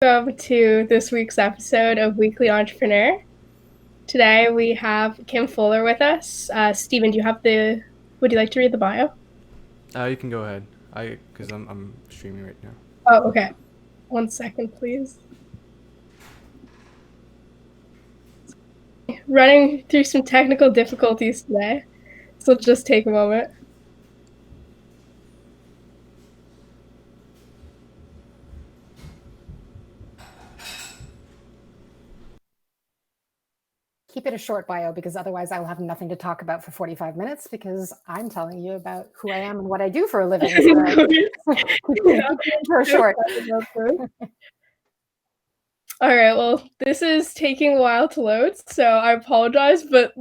Welcome to this week's episode of Weekly Entrepreneur. Today we have Kim Fuller with us. Stephen, would you like to read the bio? You can go ahead. Because I'm streaming right now. Oh, okay. 1 second, please. Running through some technical difficulties today, so just take a moment. Keep it a short bio because otherwise I will have nothing to talk about for 45 minutes because I'm telling you about who I am and what I do for a living. So keep the intro short. All right, well, this is taking a while to load, so I apologize, but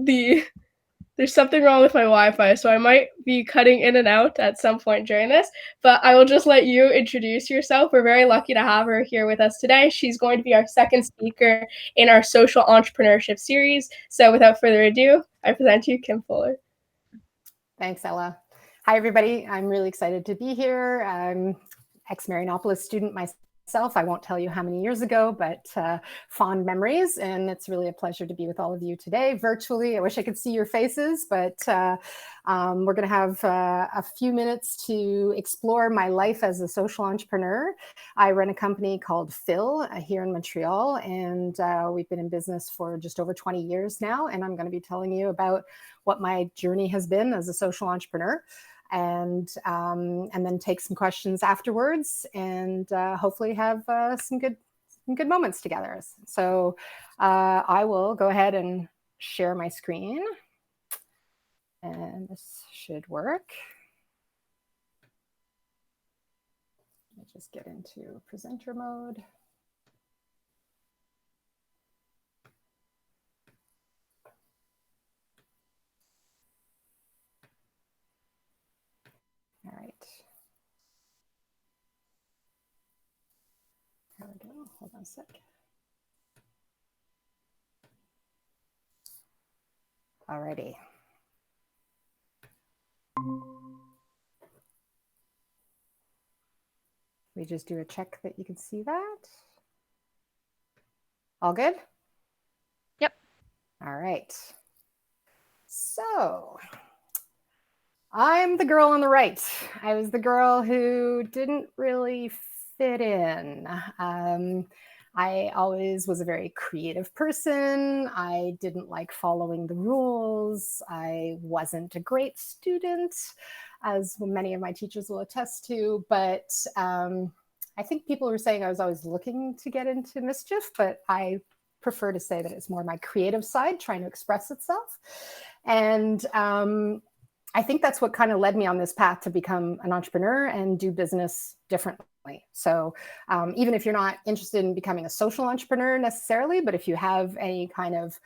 there's something wrong with my Wi-Fi, so I might be cutting in and out at some point during this, but I will just let you introduce yourself. We're very lucky to have her here with us today. She's going to be our second speaker in our social entrepreneurship series. So without further ado, I present you Kim Fuller. Thanks, Ella. Hi, everybody. I'm really excited to be here. I'm ex-Marianopolis student myself. I won't tell you how many years ago, but fond memories. And it's really a pleasure to be with all of you today virtually. I wish I could see your faces, but we're going to have a few minutes to explore my life as a social entrepreneur. I run a company called Phil here in Montreal, and we've been in business for just over 20 years now. And I'm going to be telling you about what my journey has been as a social entrepreneur. And then take some questions afterwards, and hopefully have some good moments together. So I will go ahead and share my screen, and this should work. Let me just get into presenter mode. All right. There we go. Hold on a sec. All righty. We just do a check that you can see that. All good? Yep. All right. So I'm the girl on the right. I was the girl who didn't really fit in. I always was a very creative person. I didn't like following the rules. I wasn't a great student, as many of my teachers will attest to, but I think people were saying I was always looking to get into mischief, but I prefer to say that it's more my creative side trying to express itself. And I think that's what kind of led me on this path to become an entrepreneur and do business differently. So even if you're not interested in becoming a social entrepreneur necessarily, but if you have any kind of,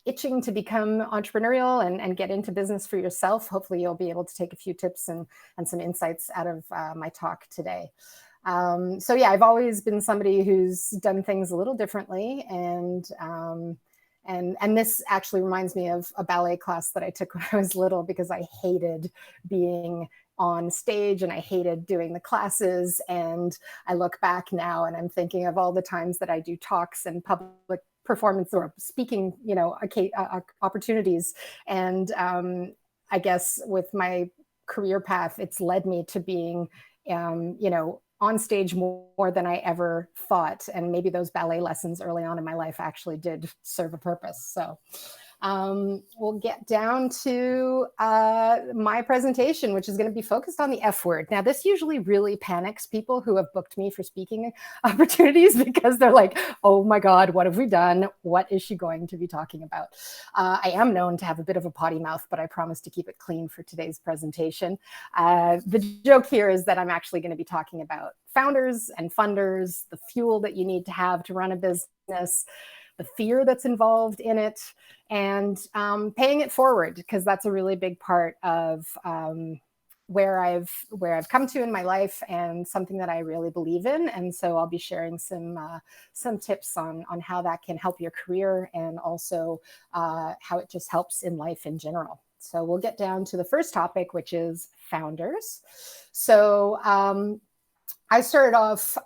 itching to become entrepreneurial and get into business for yourself, hopefully you'll be able to take a few tips and some insights out of my talk today. So yeah, I've always been somebody who's done things a little differently, and this actually reminds me of a ballet class that I took when I was little, because I hated being on stage and I hated doing the classes. And I look back now and I'm thinking of all the times that I do talks and public performance or speaking, opportunities. And I guess with my career path, it's led me to being, on stage more than I ever thought. And maybe those ballet lessons early on in my life actually did serve a purpose. So we'll get down to my presentation, which is going to be focused on the F word. Now, this usually really panics people who have booked me for speaking opportunities, because they're like, oh my God, what have we done? What is she going to be talking about? I am known to have a bit of a potty mouth, but I promise to keep it clean for today's presentation. The joke here is that I'm actually going to be talking about founders and funders, the fuel that you need to have to run a business, the fear that's involved in it, and paying it forward, because that's a really big part of where I've come to in my life, and something that I really believe in. And so I'll be sharing some tips on how that can help your career, and also how it just helps in life in general. So we'll get down to the first topic, which is founders. So I started off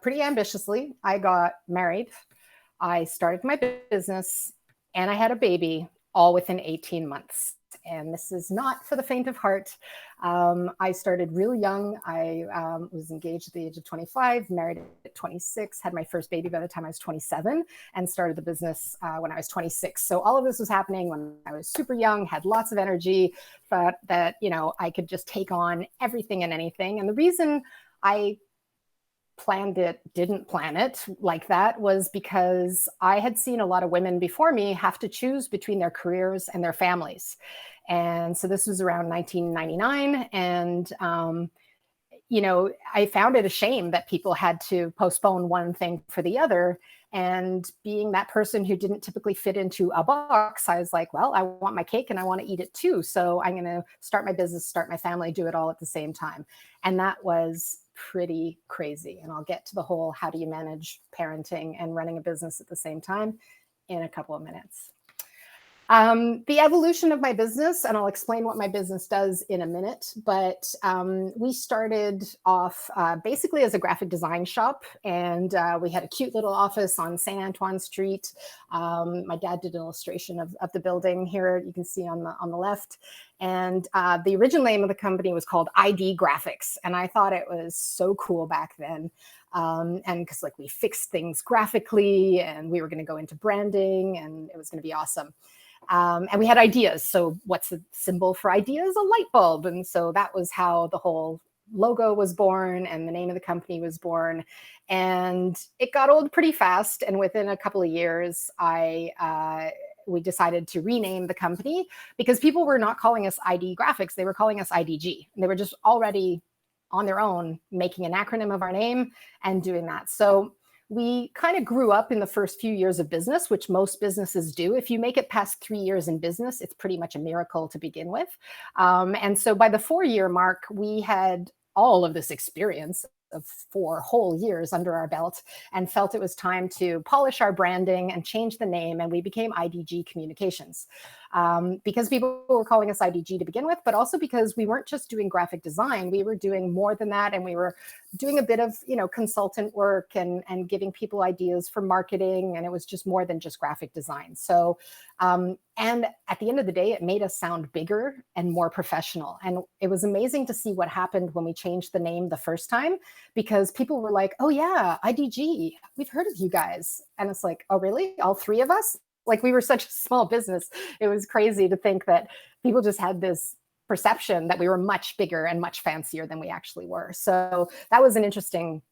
pretty ambitiously. I got married, I started my business, and I had a baby all within 18 months. And this is not for the faint of heart. I started real young. I was engaged at the age of 25, married at 26, had my first baby by the time I was 27, and started the business when I was 26. So all of this was happening when I was super young, had lots of energy, thought that, you know, I could just take on everything and anything. And the reason I didn't plan it like that was because I had seen a lot of women before me have to choose between their careers and their families. And so this was around 1999. And, you know, I found it a shame that people had to postpone one thing for the other. And being that person who didn't typically fit into a box, I was like, well, I want my cake and I want to eat it too. So I'm going to start my business, start my family, do it all at the same time. And that was pretty crazy. And I'll get to the whole how do you manage parenting and running a business at the same time in a couple of minutes. The evolution of my business, and I'll explain what my business does in a minute, but we started off basically as a graphic design shop, and we had a cute little office on St. Antoine Street. My dad did an illustration of the building here, you can see on the left. And the original name of the company was called ID Graphics, and I thought it was so cool back then. And because like we fixed things graphically, and we were going to go into branding, and it was going to be awesome. And we had ideas. So what's the symbol for ideas? A light bulb. And so that was how the whole logo was born and the name of the company was born. And it got old pretty fast. And within a couple of years, we decided to rename the company because people were not calling us ID Graphics. They were calling us IDG. And they were just already on their own making an acronym of our name and doing that. So we kind of grew up in the first few years of business, which most businesses do. If you make it past 3 years in business, it's pretty much a miracle to begin with. And so by the 4-year mark, we had all of this experience of 4 whole years under our belt and felt it was time to polish our branding and change the name. And we became IDG Communications because people were calling us IDG to begin with, but also because we weren't just doing graphic design. We were doing more than that. And we were doing a bit of, you know, consultant work and giving people ideas for marketing. And it was just more than just graphic design. So, and at the end of the day, it made us sound bigger and more professional. And it was amazing to see what happened when we changed the name the first time, because people were like, oh yeah, IDG, we've heard of you guys. And it's like, oh really? All 3 of us? Like we were such a small business. It was crazy to think that people just had this perception that we were much bigger and much fancier than we actually were. So that was an interesting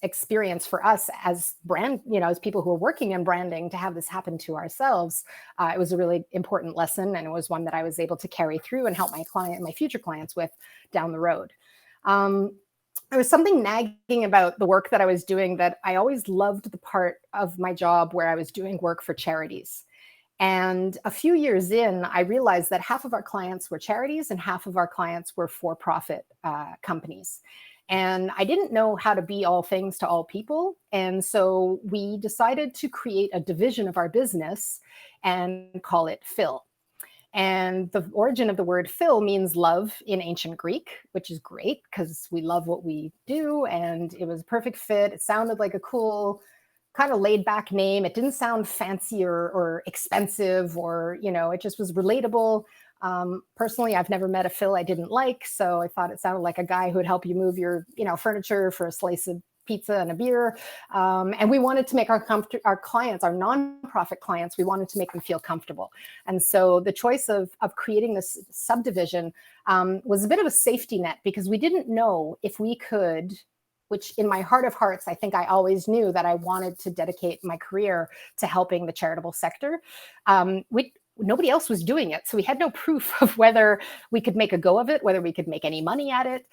experience for us as brand, you know, as people who are working in branding, to have this happen to ourselves. It was a really important lesson, and it was one that I was able to carry through and help my future clients with down the road. There was something nagging about the work that I was doing, that I always loved the part of my job where I was doing work for charities. And a few years in, I realized that half of our clients were charities and half of our clients were for-profit companies. And I didn't know how to be all things to all people. And so we decided to create a division of our business and call it Phil. And the origin of the word Phil means love in ancient Greek, which is great because we love what we do. And it was a perfect fit. It sounded like a cool, kind of laid back name. It didn't sound fancy or expensive, or, you know, it just was relatable. Personally, I've never met a Phil I didn't like. So I thought it sounded like a guy who would help you move your, you know, furniture for a slice of pizza and a beer. And we wanted to make our clients, our nonprofit clients, we wanted to make them feel comfortable. And so the choice of creating this subdivision was a bit of a safety net, because we didn't know if we could, which in my heart of hearts, I think I always knew that I wanted to dedicate my career to helping the charitable sector. Nobody else was doing it. So we had no proof of whether we could make a go of it, whether we could make any money at it.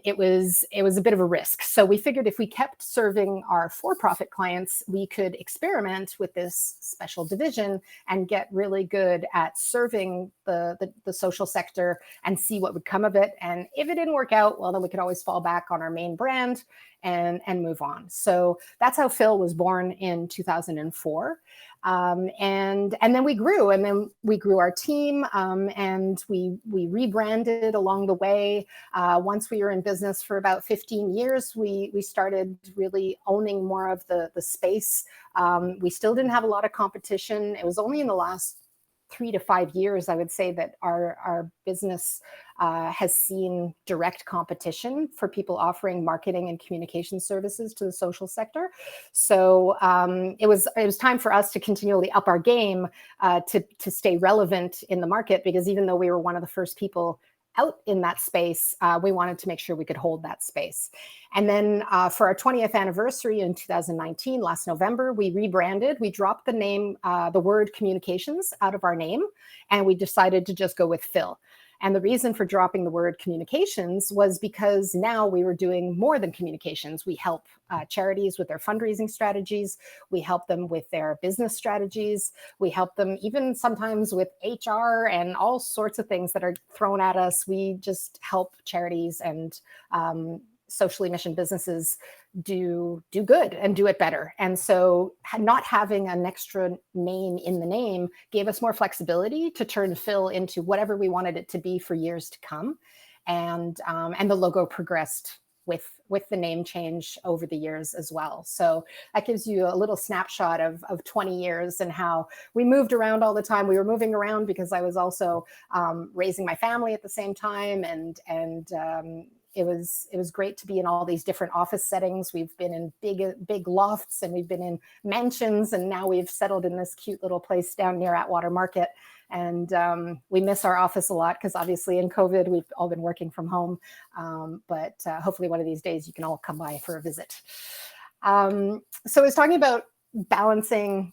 It was a bit of a risk. So we figured if we kept serving our for-profit clients, we could experiment with this special division and get really good at serving the social sector and see what would come of it. And if it didn't work out, well, then we could always fall back on our main brand and move on. So that's how Phil was born in 2004. And then we grew, and then we grew our team, and we rebranded along the way. Once we were in business for about 15 years, we started really owning more of the space. We still didn't have a lot of competition. It was only in the last 3 to 5 years, I would say, that our business has seen direct competition for people offering marketing and communication services to the social sector. So it was time for us to continually up our game to stay relevant in the market, because even though we were one of the first people out in that space, we wanted to make sure we could hold that space. And then for our 20th anniversary in 2019, last November, we rebranded. We dropped the name, the word communications out of our name, and we decided to just go with Phil. And the reason for dropping the word communications was because now we were doing more than communications. We help charities with their fundraising strategies. We help them with their business strategies. We help them even sometimes with HR and all sorts of things that are thrown at us. We just help charities and socially missioned businesses do good and do it better. And so not having an extra name in the name gave us more flexibility to turn Phil into whatever we wanted it to be for years to come. And the logo progressed with the name change over the years as well. So that gives you a little snapshot of 20 years and how we moved around all the time. We were moving around because I was also raising my family at the same time, and it was great to be in all these different office settings. We've been in big lofts, and we've been in mansions, and now we've settled in this cute little place down near Atwater Market. And we miss our office a lot because obviously in COVID, we've all been working from home. But hopefully one of these days you can all come by for a visit. So I was talking about balancing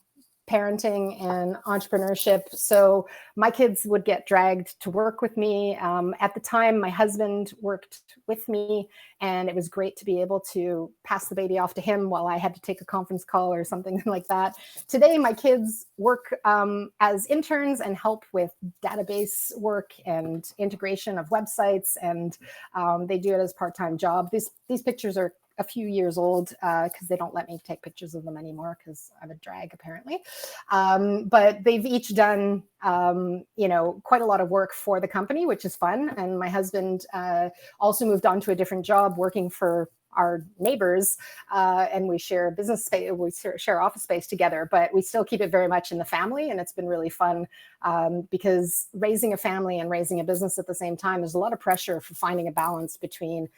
parenting and entrepreneurship. So my kids would get dragged to work with me. At the time, my husband worked with me, and it was great to be able to pass the baby off to him while I had to take a conference call or something like that. Today, my kids work as interns and help with database work and integration of websites, and they do it as a part-time job. These pictures are a few years old because they don't let me take pictures of them anymore because I'm a drag apparently. But they've each done, quite a lot of work for the company, which is fun. And my husband also moved on to a different job working for our neighbors, and we share business space, we share office space together, but we still keep it very much in the family. And it's been really fun because raising a family and raising a business at the same time, there's a lot of pressure for finding a balance between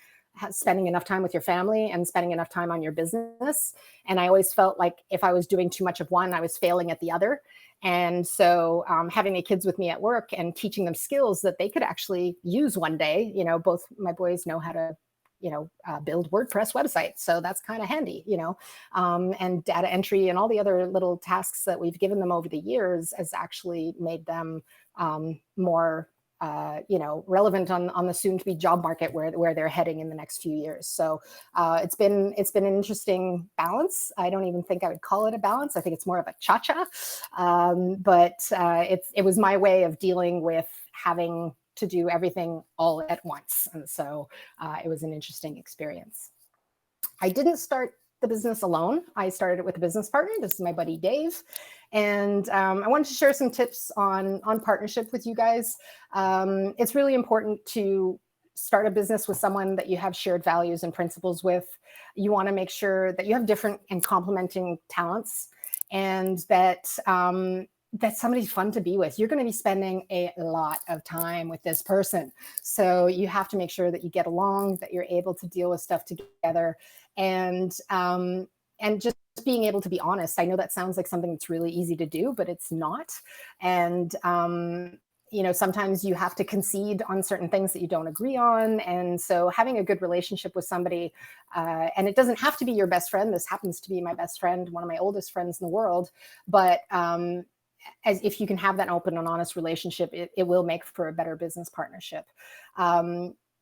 spending enough time with your family and spending enough time on your business. And I always felt like if I was doing too much of one, I was failing at the other. And so having the kids with me at work and teaching them skills that they could actually use one day, both my boys know how to build WordPress websites. So that's kind of handy, and data entry and all the other little tasks that we've given them over the years has actually made them more relevant on the soon-to-be job market where they're heading in the next few years. So it's been an interesting balance. I don't even think I would call it a balance. I think it's more of a cha-cha. But it was my way of dealing with having to do everything all at once. And so it was an interesting experience. I didn't start the business alone. I started it with a business partner. This is my buddy Dave. And I wanted to share some tips on partnership with you guys. It's really important to start a business with someone that you have shared values and principles with. You want to make sure that you have different and complementing talents, and that somebody's fun to be with. You're going to be spending a lot of time with this person. So you have to make sure that you get along, that you're able to deal with stuff together, and just being able to be honest. I know that sounds like something that's really easy to do, but it's not. And sometimes you have to concede on certain things that you don't agree on. And so having a good relationship with somebody, and it doesn't have to be your best friend. This happens to be my best friend, one of my oldest friends in the world. But as if you can have that open and honest relationship, it will make for a better business partnership.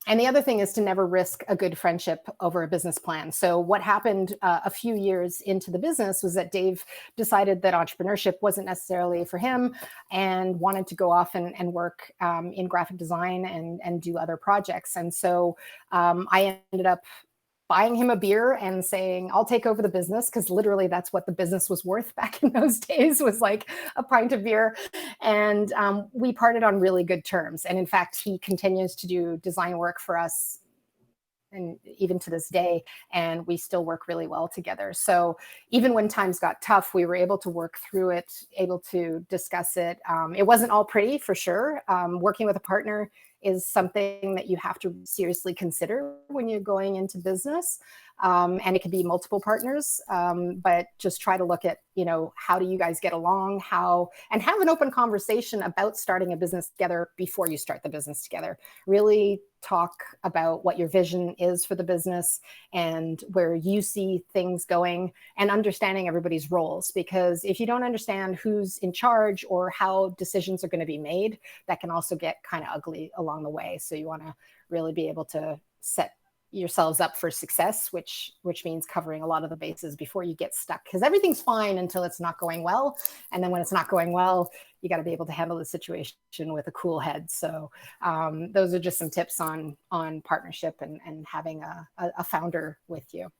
And the other thing is to never risk a good friendship over a business plan. So what happened a few years into the business was that Dave decided that entrepreneurship wasn't necessarily for him and wanted to go off and work in graphic design and do other projects. And so I ended up buying him a beer and saying, I'll take over the business, because literally that's what the business was worth back in those days, was like a pint of beer. And we parted on really good terms. And in fact, he continues to do design work for us, and even to this day, and we still work really well together. So even when times got tough, we were able to work through it, able to discuss it. It wasn't all pretty, for sure. Working with a partner is something that you have to seriously consider when you're going into business. And it could be multiple partners, but just try to look at, how do you guys get along, and have an open conversation about starting a business together before you start the business together. Really talk about what your vision is for the business and where you see things going, and understanding everybody's roles. Because if you don't understand who's in charge or how decisions are going to be made, that can also get kind of ugly along the way. So you want to really be able to set yourselves up for success, which means covering a lot of the bases before you get stuck, because everything's fine until it's not going well. And then when it's not going well, you got to be able to handle the situation with a cool head. So those are just some tips on partnership and having a founder with you.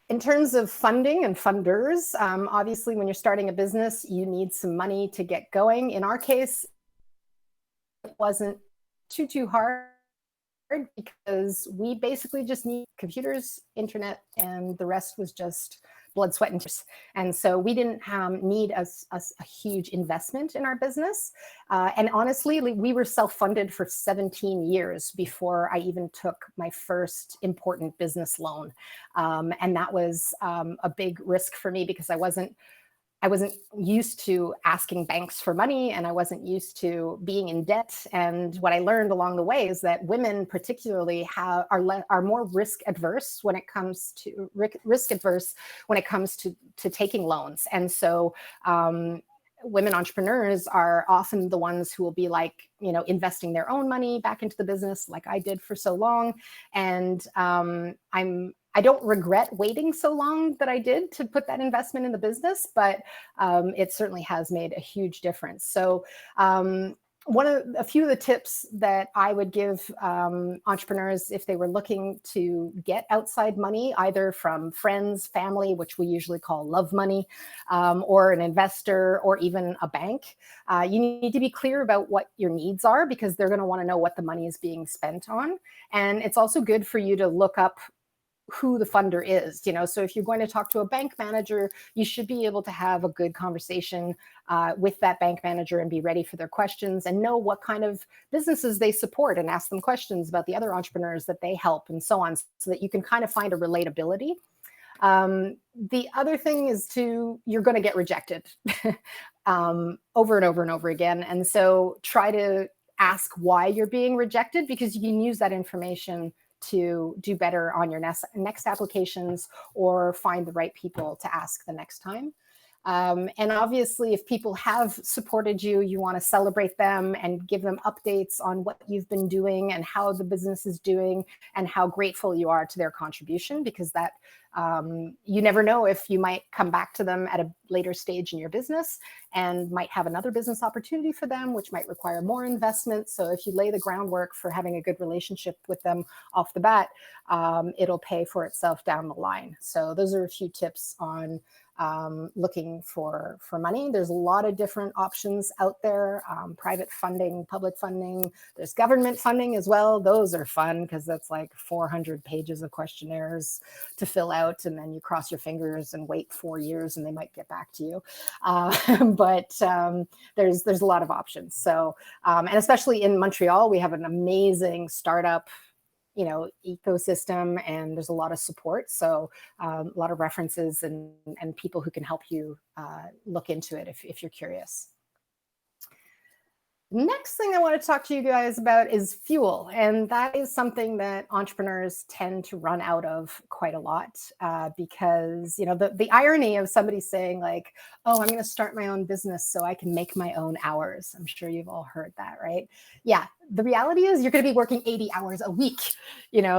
In terms of funding and funders, obviously when you're starting a business, you need some money to get going. In our case, it wasn't too hard, because we basically just need computers, internet, and the rest was just blood, sweat, and tears. And so we didn't need a huge investment in our business. And honestly, we were self-funded for 17 years before I even took my first important business loan. And that was a big risk for me, because I wasn't used to asking banks for money, and I wasn't used to being in debt. And what I learned along the way is that women particularly are more risk adverse when it comes to taking loans. And so women entrepreneurs are often the ones who will be like, investing their own money back into the business, like I did for so long. And I don't regret waiting so long that I did to put that investment in the business, but it certainly has made a huge difference. So a few of the tips that I would give entrepreneurs if they were looking to get outside money, either from friends, family, which we usually call love money, or an investor, or even a bank, you need to be clear about what your needs are, because they're going to want to know what the money is being spent on. And it's also good for you to look up who the funder is. So if you're going to talk to a bank manager, you should be able to have a good conversation with that bank manager and be ready for their questions, and know what kind of businesses they support, and ask them questions about the other entrepreneurs that they help, and so on, so that you can kind of find a relatability. The other thing is you're going to get rejected over and over and over again. And so try to ask why you're being rejected, because you can use that information to do better on your next applications, or find the right people to ask the next time. And obviously, if people have supported you, you want to celebrate them and give them updates on what you've been doing and how the business is doing, and how grateful you are to their contribution, because that you never know if you might come back to them at a later stage in your business and might have another business opportunity for them, which might require more investment. So if you lay the groundwork for having a good relationship with them off the bat, it'll pay for itself down the line. So those are a few tips on looking for money. There's a lot of different options out there, private funding, public funding. There's government funding as well. Those are fun, because that's like 400 pages of questionnaires to fill out, and then you cross your fingers and wait 4 years and they might get back to you. But there's a lot of options. So, and especially in Montreal, we have an amazing startup ecosystem, and there's a lot of support. So a lot of references and people who can help you look into it if you're curious. Next thing I want to talk to you guys about is fuel. And that is something that entrepreneurs tend to run out of quite a lot, because, the irony of somebody saying like, oh, I'm going to start my own business so I can make my own hours. I'm sure you've all heard that, right? Yeah. The reality is you're going to be working 80 hours a week,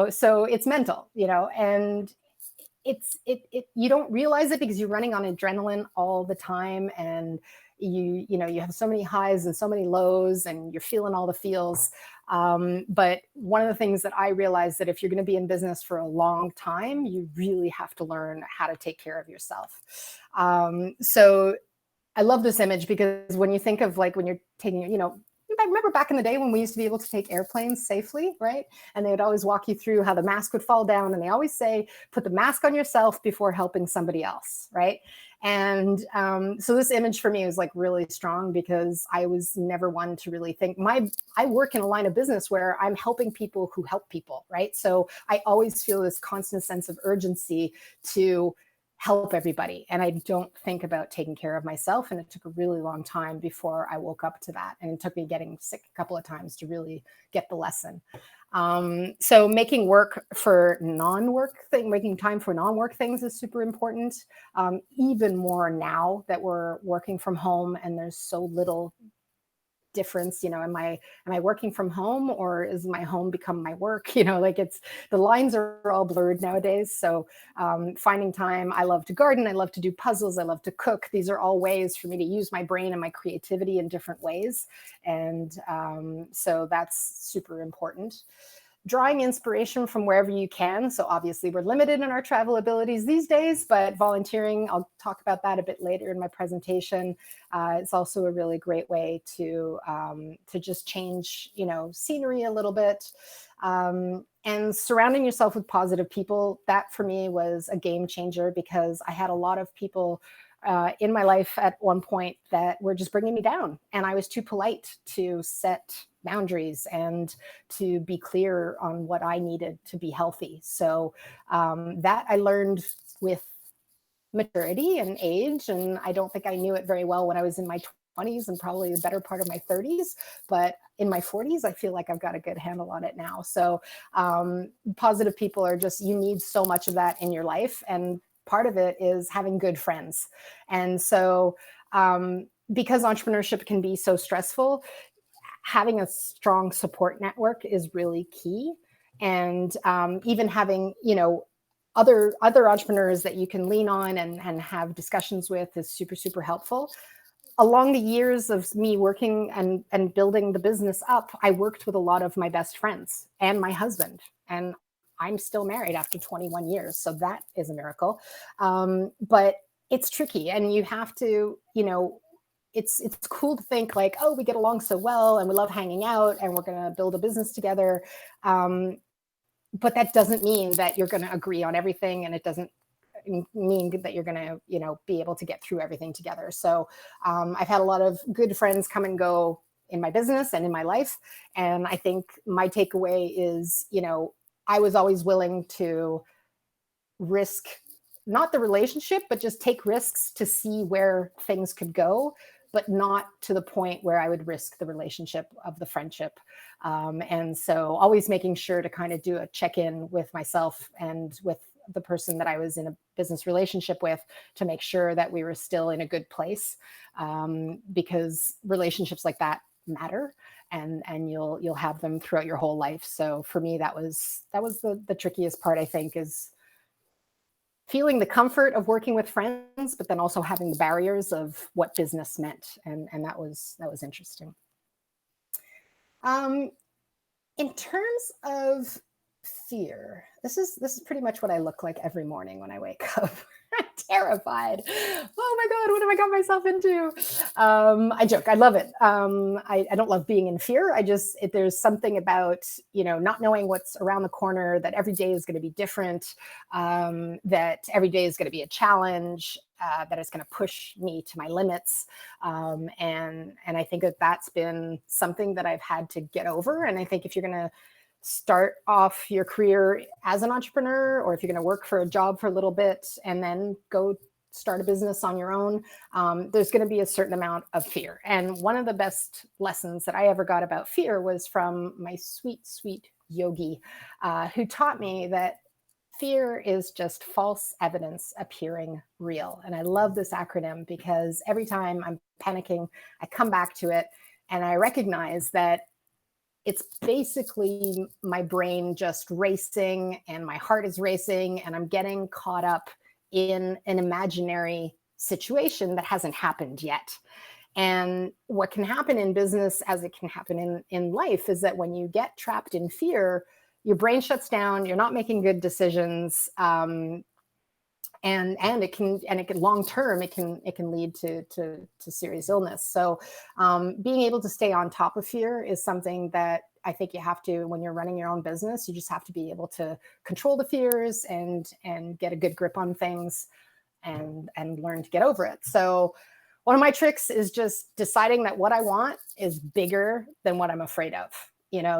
so it's mental, and you don't realize it because you're running on adrenaline all the time, and you have so many highs and so many lows, and you're feeling all the feels. But one of the things that I realized, that if you're going to be in business for a long time, you really have to learn how to take care of yourself. So I love this image, because when you think of like when you're taking, I remember back in the day when we used to be able to take airplanes safely, right? And they would always walk you through how the mask would fall down. And they always say, put the mask on yourself before helping somebody else, right? And so this image for me was like really strong, because I was never one to really think. I work in a line of business where I'm helping people who help people, right? So I always feel this constant sense of urgency to help everybody. And I don't think about taking care of myself. And it took a really long time before I woke up to that. And it took me getting sick a couple of times to really get the lesson. So making time for non-work things is super important. Even more now that we're working from home and there's so little difference. Am I working from home, or is my home become my work? Like the lines are all blurred nowadays. So finding time. I love to garden, I love to do puzzles, I love to cook. These are all ways for me to use my brain and my creativity in different ways. And so that's super important. Drawing inspiration from wherever you can. So obviously we're limited in our travel abilities these days, but volunteering, I'll talk about that a bit later in my presentation. It's also a really great way to just change, scenery a little bit. And surrounding yourself with positive people, that for me was a game changer, because I had a lot of people in my life at one point that were just bringing me down, and I was too polite to set boundaries and to be clear on what I needed to be healthy. So that I learned with maturity and age, and I don't think I knew it very well when I was in my 20s and probably the better part of my 30s, but in my 40s, I feel like I've got a good handle on it now. So positive people are just, you need so much of that in your life. And part of it is having good friends. And so because entrepreneurship can be so stressful, having a strong support network is really key. And even having, other entrepreneurs that you can lean on and have discussions with is super, super helpful. Along the years of me working and building the business up, I worked with a lot of my best friends and my husband, and I'm still married after 21 years. So that is a miracle. But it's tricky, and you have to, it's cool to think like, oh, we get along so well and we love hanging out and we're going to build a business together. But that doesn't mean that you're going to agree on everything, and it doesn't mean that you're going to, be able to get through everything together. So I've had a lot of good friends come and go in my business and in my life. And I think my takeaway is, I was always willing to risk, not the relationship, but just take risks to see where things could go, but not to the point where I would risk the relationship of the friendship. And so always making sure to kind of do a check-in with myself and with the person that I was in a business relationship with, to make sure that we were still in a good place, because relationships like that matter, and you'll have them throughout your whole life. So for me, that was the trickiest part, I think, is feeling the comfort of working with friends, but then also having the barriers of what business meant. And that was interesting. In terms of fear, this is pretty much what I look like every morning when I wake up. Terrified. Oh my God, what have I got myself into? I joke, I love it. I don't love being in fear. There's something about, not knowing what's around the corner, that every day is going to be different, that every day is going to be a challenge, that it's going to push me to my limits. And I think that's been something that I've had to get over. And I think if you're going to start off your career as an entrepreneur, or if you're going to work for a job for a little bit and then go start a business on your own, there's going to be a certain amount of fear. And one of the best lessons that I ever got about fear was from my sweet, sweet yogi, who taught me that fear is just false evidence appearing real. And I love this acronym, because every time I'm panicking, I come back to it and I recognize that it's basically my brain just racing, and my heart is racing, and I'm getting caught up in an imaginary situation that hasn't happened yet. And what can happen in business, as it can happen in life, is that when you get trapped in fear, your brain shuts down, you're not making good decisions, and it can long term it can lead to serious illness. So being able to stay on top of fear is something that I think you have to, when you're running your own business, you just have to be able to control the fears and get a good grip on things and learn to get over it. So one of my tricks is just deciding that what I want is bigger than what I'm afraid of.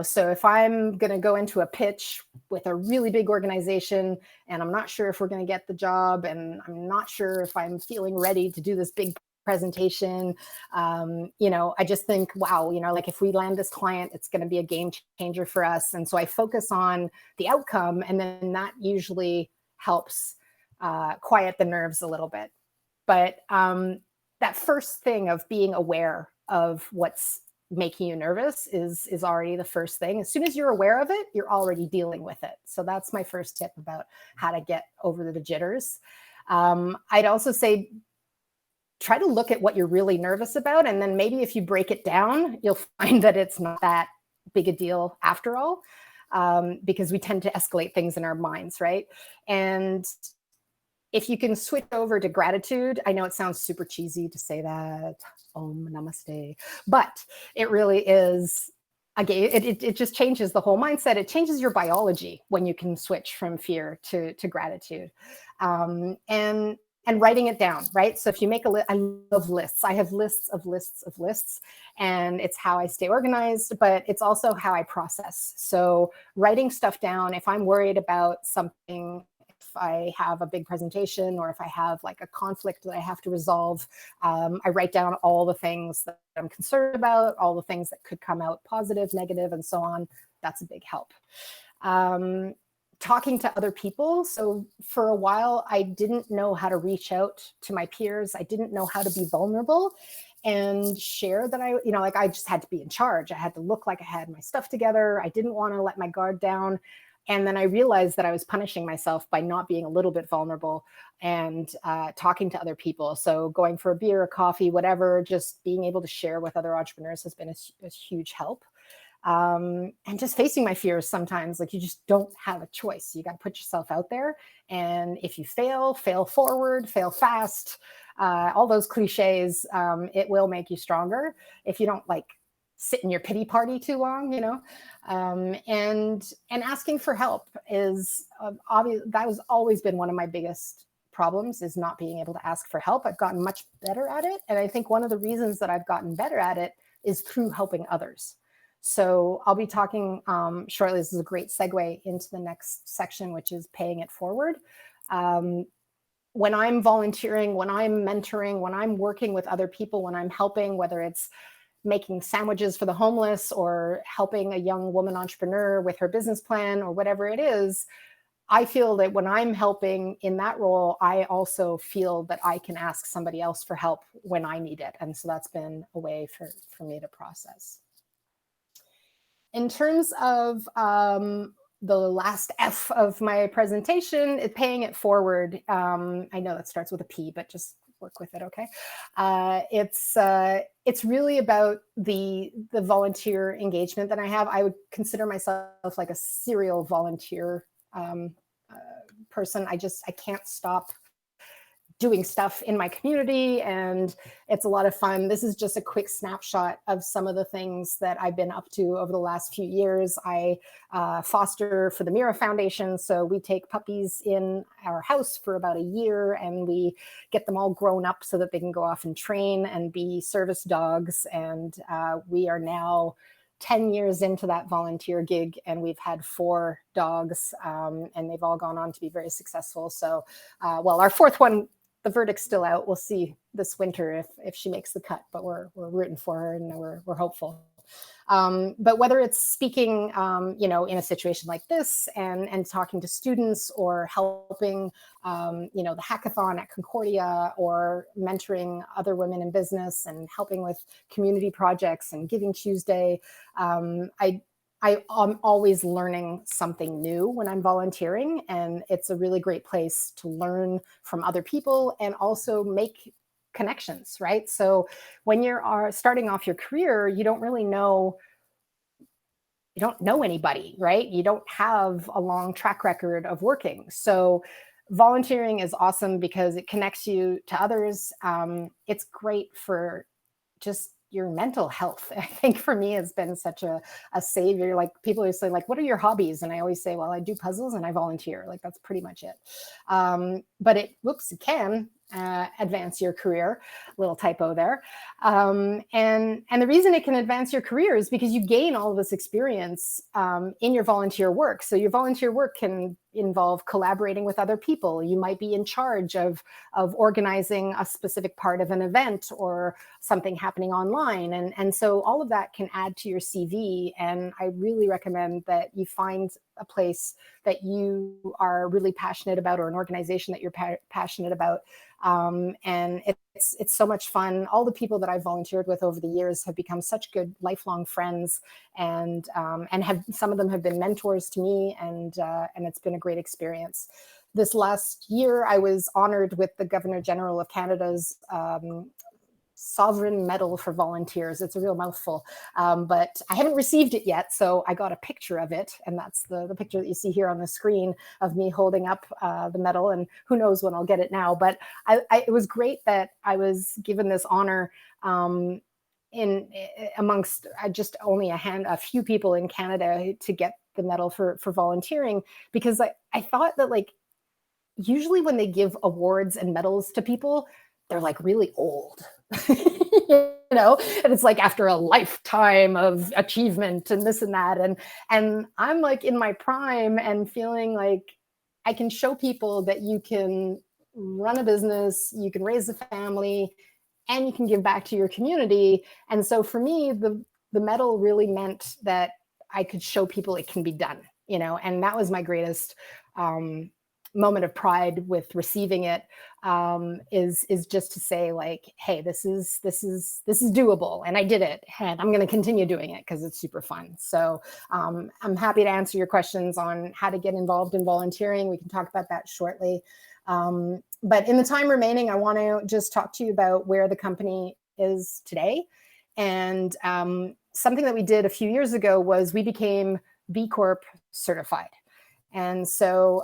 So if I'm going to go into a pitch with a really big organization and I'm not sure if we're going to get the job, and I'm not sure if I'm feeling ready to do this big presentation, I just think, wow, like if we land this client, it's going to be a game changer for us. And so I focus on the outcome, and then that usually helps quiet the nerves a little bit. But that first thing of being aware of what's making you nervous is already the first thing. As soon as you're aware of it, you're already dealing with it. So that's my first tip about how to get over the jitters. I'd also say, try to look at what you're really nervous about. And then maybe if you break it down, you'll find that it's not that big a deal after all, because we tend to escalate things in our minds, right? And if you can switch over to gratitude, I know it sounds super cheesy to say that, Om Namaste, but it really is, again, it just changes the whole mindset. It changes your biology when you can switch from fear to gratitude. And writing it down, right? So if you make a list, I love lists. I have lists of lists of lists, and it's how I stay organized, but it's also how I process. So writing stuff down, if I'm worried about something, if I have a big presentation, or if I have like a conflict that I have to resolve, I write down all the things that I'm concerned about, all the things that could come out positive, negative, and so on. That's a big help. Talking to other people. So for a while, I didn't know how to reach out to my peers. I didn't know how to be vulnerable and share that I just had to be in charge. I had to look like I had my stuff together. I didn't want to let my guard down. And then I realized that I was punishing myself by not being a little bit vulnerable and talking to other people. So going for a beer, a coffee, whatever, just being able to share with other entrepreneurs has been a huge help. And just facing my fears sometimes, like you just don't have a choice. You got to put yourself out there. And if you fail forward, fail fast, all those cliches, it will make you stronger if you don't like sit in your pity party too long, and asking for help is obvious. That has always been one of my biggest problems, is not being able to ask for help. I've gotten much better at it. And I think one of the reasons that I've gotten better at it is through helping others. So I'll be talking shortly. This is a great segue into the next section, which is paying it forward. When I'm volunteering, when I'm mentoring, when I'm working with other people, when I'm helping, whether it's making sandwiches for the homeless or helping a young woman entrepreneur with her business plan or whatever it is, I feel that when I'm helping in that role, I also feel that I can ask somebody else for help when I need it. And so that's been a way for me to process. In terms of the last F of my presentation, paying it forward. I know that starts with a P, but just work with it, okay? It's really about the volunteer engagement that I have. I would consider myself like a serial volunteer person. I can't stop doing stuff in my community, and it's a lot of fun. This is just a quick snapshot of some of the things that I've been up to over the last few years. I foster for the Mira Foundation, so we take puppies in our house for about a year, and we get them all grown up so that they can go off and train and be service dogs. And we are now 10 years into that volunteer gig, and we've had 4 dogs, and they've all gone on to be very successful. So, well, our 4th one, the verdict's still out. We'll see this winter if she makes the cut, but we're rooting for her, and we're hopeful. But whether it's speaking, in a situation like this and talking to students, or helping, the hackathon at Concordia, or mentoring other women in business and helping with community projects and Giving Tuesday, I'm always learning something new when I'm volunteering, and it's a really great place to learn from other people and also make connections, right? So when you're starting off your career, you don't know anybody, right? You don't have a long track record of working. So volunteering is awesome because it connects you to others. It's great for just your mental health. I think for me, it's been such a savior. Like people always say, like, what are your hobbies? And I always say, well, I do puzzles and I volunteer. Like that's pretty much it. But it can advance your career. Little typo there. And the reason it can advance your career is because you gain all of this experience in your volunteer work. So your volunteer work can involve collaborating with other people. You might be in charge of organizing a specific part of an event or something happening online. And so all of that can add to your CV. And I really recommend that you find a place that you are really passionate about, or an organization that you're passionate about. And it's so much fun. All the people that I've volunteered with over the years have become such good lifelong friends, and some of them have been mentors to me, and it's been a great experience. This last year, I was honored with the Governor General of Canada's Sovereign Medal for Volunteers. It's a real mouthful, but I haven't received it yet. So I got a picture of it. And that's the picture that you see here on the screen of me holding up the medal. And who knows when I'll get it now. But it was great that I was given this honor amongst just only a few people in Canada to get the medal for volunteering, because I thought that, like, usually when they give awards and medals to people, they're like really old, and it's like after a lifetime of achievement and this and that. And I'm like in my prime and feeling like I can show people that you can run a business, you can raise a family, and you can give back to your community. And so for me, the medal really meant that I could show people it can be done, and that was my greatest moment of pride with receiving it, is just to say, like, hey, this is doable, and I did it, and I'm going to continue doing it because it's super fun. So I'm happy to answer your questions on how to get involved in volunteering. We can talk about that shortly. But in the time remaining, I want to just talk to you about where the company is today. And something that we did a few years ago was we became B Corp certified. And so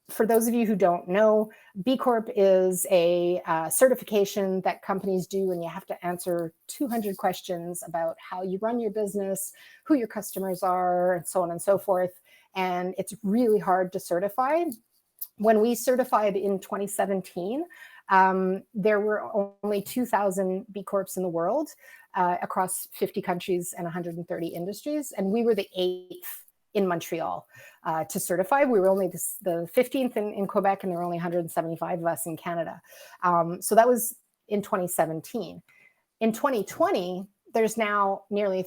for those of you who don't know, B Corp is a certification that companies do, and you have to answer 200 questions about how you run your business, who your customers are, and so on and so forth. And it's really hard to certify. When we certified in 2017, there were only 2,000 B Corps in the world across 50 countries and 130 industries, and we were the 8th in Montreal to certify. We were only the 15th in Quebec, and there were only 175 of us in Canada. So that was in 2017. In 2020, there's now nearly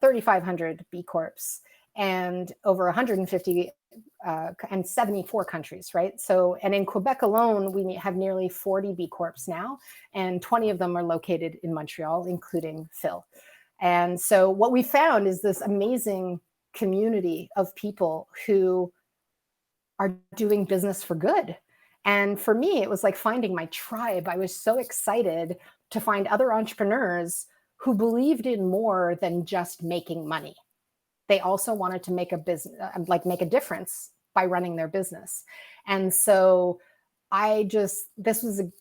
3,500 B Corps and over 150 and 74 countries, right? So, and in Quebec alone, we have nearly 40 B Corps now, and 20 of them are located in Montreal, including Phil. And so what we found is this amazing community of people who are doing business for good. And for me, it was like finding my tribe. I was so excited to find other entrepreneurs who believed in more than just making money. They also wanted to make a business, make a difference by running their business. And so this was a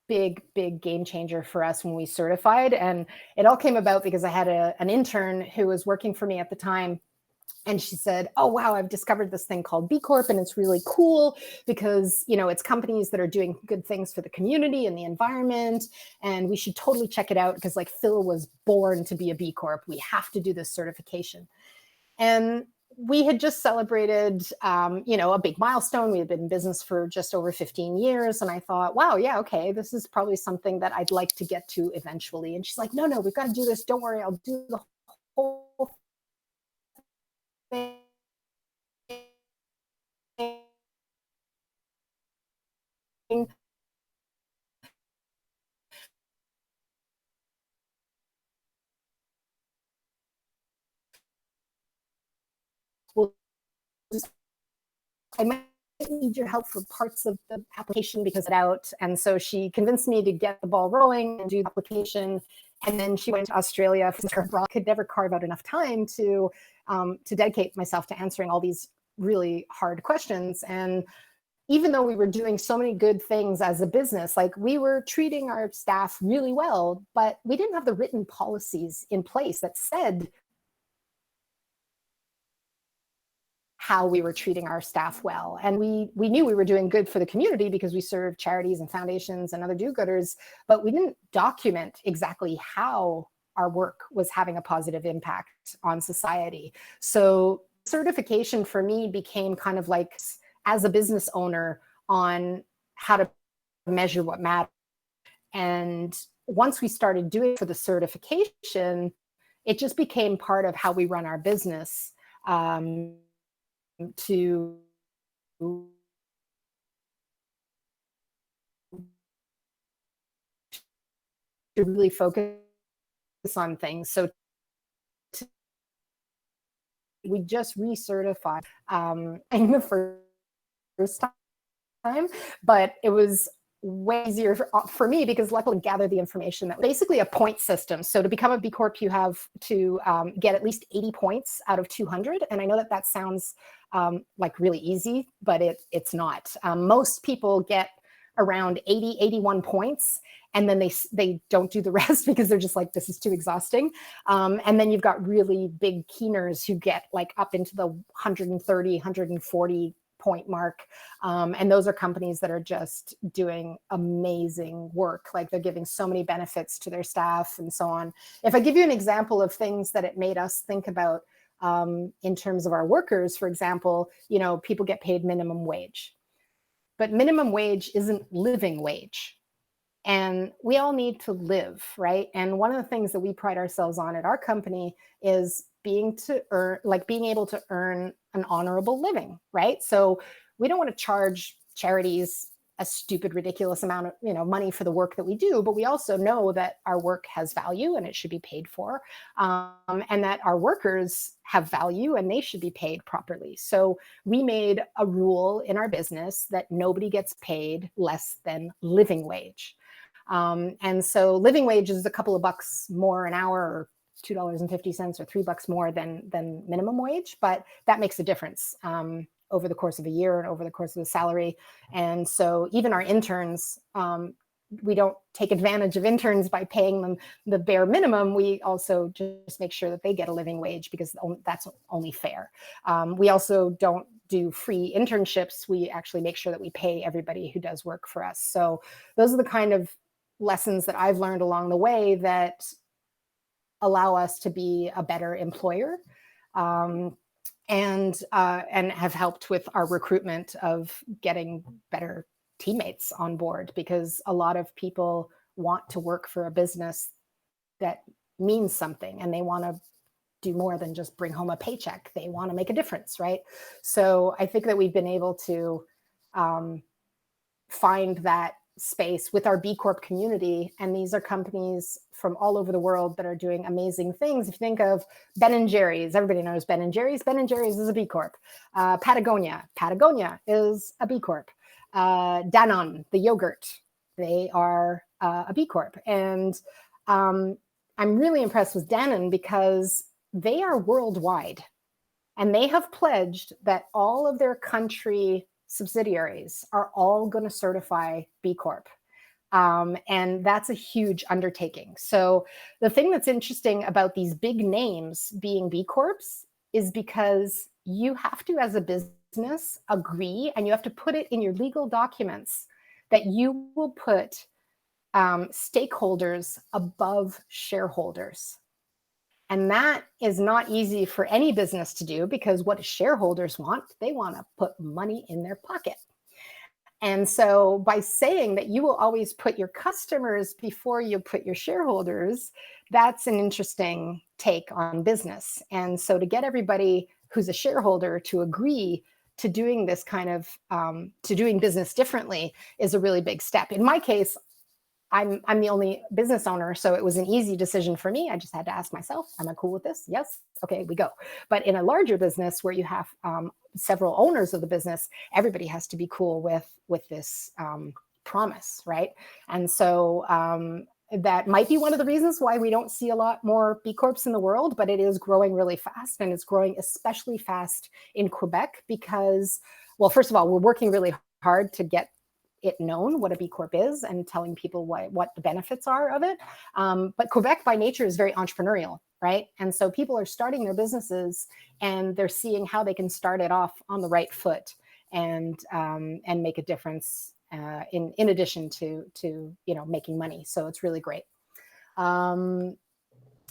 big, big game changer for us when we certified. And it all came about because I had an intern who was working for me at the time. And she said, oh, wow, I've discovered this thing called B Corp, and it's really cool because, it's companies that are doing good things for the community and the environment. And we should totally check it out because, like, Phil was born to be a B Corp. We have to do this certification. And we had just celebrated, a big milestone. We had been in business for just over 15 years. And I thought, wow, yeah, okay, this is probably something that I'd like to get to eventually. And she's like, no, we've got to do this. Don't worry, I'll do the whole thing. Well, I need your help for parts of the application because it's out. And so she convinced me to get the ball rolling and do the application. And then she went to Australia. I could never carve out enough time to dedicate myself to answering all these really hard questions. And even though we were doing so many good things as a business, like we were treating our staff really well, but we didn't have the written policies in place that said how we were treating our staff well. And we knew we were doing good for the community because we served charities and foundations and other do-gooders, but we didn't document exactly how our work was having a positive impact on society. So certification for me became kind of like, as a business owner, on how to measure what matters. And once we started doing it for the certification, it just became part of how we run our business, to really focus on things. So we just recertified in the first time, but it was way easier for me because luckily gather the information that basically a point system. So to become a B Corp, you have to get at least 80 points out of 200. And I know that that sounds like really easy, but it's not. Most people get around 80, 81 points. And then they don't do the rest because they're just like, this is too exhausting. And then you've got really big keeners who get like up into the 130, 140 point mark. And those are companies that are just doing amazing work. Like they're giving so many benefits to their staff and so on. If I give you an example of things that it made us think about in terms of our workers, for example, you know, people get paid minimum wage, but minimum wage isn't living wage. And we all need to live, right? And one of the things that we pride ourselves on at our company is being able to earn an honorable living, right? So we don't want to charge charities a stupid, ridiculous amount of money for the work that we do, but we also know that our work has value and it should be paid for, and that our workers have value and they should be paid properly. So we made a rule in our business that nobody gets paid less than living wage. And so living wage is a couple of bucks more an hour, or $2.50 or $3 more than minimum wage, but that makes a difference over the course of a year and over the course of the salary. And so even our interns, we don't take advantage of interns by paying them the bare minimum. We also just make sure that they get a living wage because that's only fair. We also don't do free internships. We actually make sure that we pay everybody who does work for us. So those are the kind of lessons that I've learned along the way that allow us to be a better employer, and have helped with our recruitment of getting better teammates on board, because a lot of people want to work for a business that means something and they want to do more than just bring home a paycheck. They want to make a difference, right? So I think that we've been able to find that space with our B Corp community. And these are companies from all over the world that are doing amazing things. If you think of Ben & Jerry's, everybody knows Ben & Jerry's. Ben & Jerry's is a B Corp. Patagonia is a B Corp. Danone, the yogurt, they are a B Corp. And I'm really impressed with Danone because they are worldwide. And they have pledged that all of their country subsidiaries are all going to certify B Corp. And that's a huge undertaking. So the thing that's interesting about these big names being B Corps is because you have to, as a business, agree, and you have to put it in your legal documents that you will put stakeholders above shareholders. And that is not easy for any business to do, because what do shareholders want? They want to put money in their pocket. And so by saying that you will always put your customers before you put your shareholders, that's an interesting take on business. And so to get everybody who's a shareholder to agree to doing this kind of, to doing business differently is a really big step. In my case, I'm the only business owner, so it was an easy decision for me. I just had to ask myself, am I cool with this? Yes. Okay, we go. But in a larger business where you have several owners of the business, everybody has to be cool with this promise, right? And so that might be one of the reasons why we don't see a lot more B Corps in the world, but it is growing really fast, and it's growing especially fast in Quebec because, well, first of all, we're working really hard to get it known what a B Corp is and telling people what the benefits are of it. But Quebec by nature is very entrepreneurial, right? And so people are starting their businesses and they're seeing how they can start it off on the right foot and make a difference in addition to making money. So it's really great.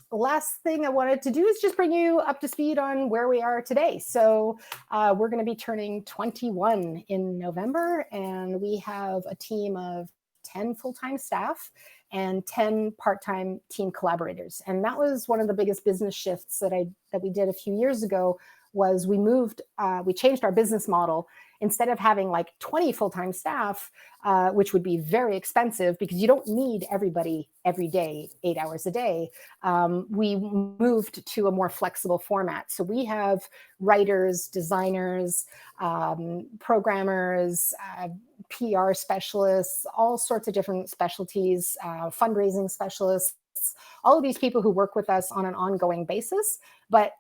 Last thing I wanted to do is just bring you up to speed on where we are today. So we're going to be turning 21 in November, and we have a team of 10 full-time staff and 10 part-time team collaborators. And that was one of the biggest business shifts that we did a few years ago. Was we changed our business model. Instead of having like 20 full-time staff, which would be very expensive because you don't need everybody every day, 8 hours a day, we moved to a more flexible format. So we have writers, designers, programmers, PR specialists, all sorts of different specialties, fundraising specialists, all of these people who work with us on an ongoing basis. But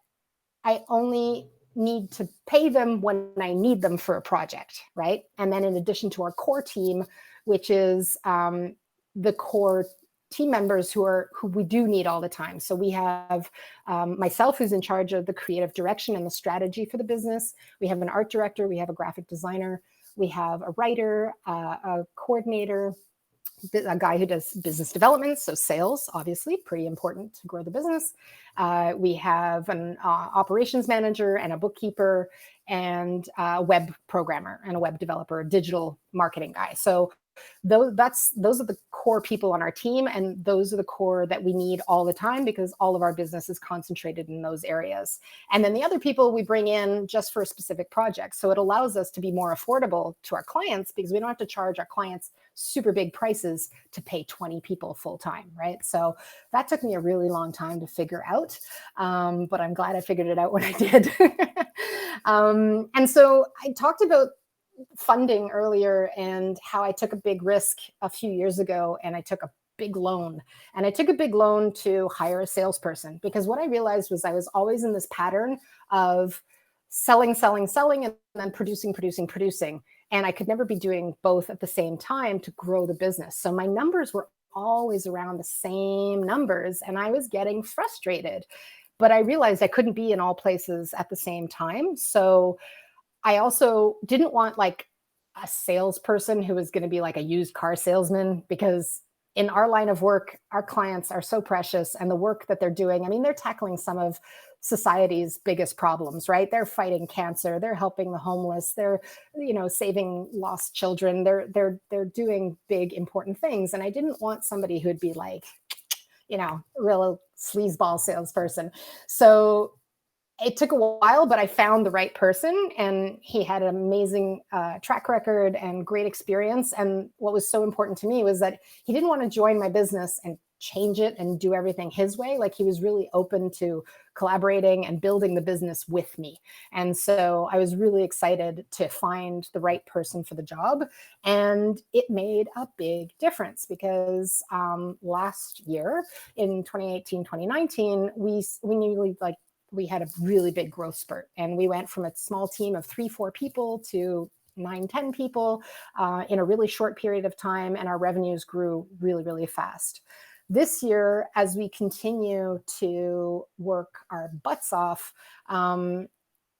I only need to pay them when I need them for a project, right? And then in addition to our core team, which is the core team members who we do need all the time. So we have myself, who's in charge of the creative direction and the strategy for the business. We have an art director, we have a graphic designer, we have a writer, a coordinator, a guy who does business development, so sales, obviously, pretty important to grow the business. We have an operations manager and a bookkeeper and a web programmer and a web developer, a digital marketing guy. So those are the core people on our team, and those are the core that we need all the time because all of our business is concentrated in those areas. And then the other people we bring in just for a specific project. So it allows us to be more affordable to our clients because we don't have to charge our clients super big prices to pay 20 people full time, right? So that took me a really long time to figure out, but I'm glad I figured it out when I did. And so I talked about funding earlier and how I took a big risk a few years ago, and I took a big loan. And I took a big loan to hire a salesperson because what I realized was I was always in this pattern of selling, and then producing. And I could never be doing both at the same time to grow the business. So my numbers were always around the same numbers, and I was getting frustrated. But I realized I couldn't be in all places at the same time. So I also didn't want like a salesperson who was going to be like a used car salesman, because in our line of work, our clients are so precious, and the work that they're doing, I mean, they're tackling some of society's biggest problems, right? They're fighting cancer, they're helping the homeless, they're, saving lost children, they're doing big, important things. And I didn't want somebody who'd be like, real sleazeball salesperson. So it took a while, but I found the right person, and he had an amazing track record and great experience. And what was so important to me was that he didn't want to join my business and change it and do everything his way. Like, he was really open to collaborating and building the business with me. And so I was really excited to find the right person for the job. And it made a big difference because last year in 2018, 2019, we nearly we had a really big growth spurt, and we went from a small team of 3-4 people to 9-10 people in a really short period of time. And our revenues grew really, really fast. This year, as we continue to work our butts off,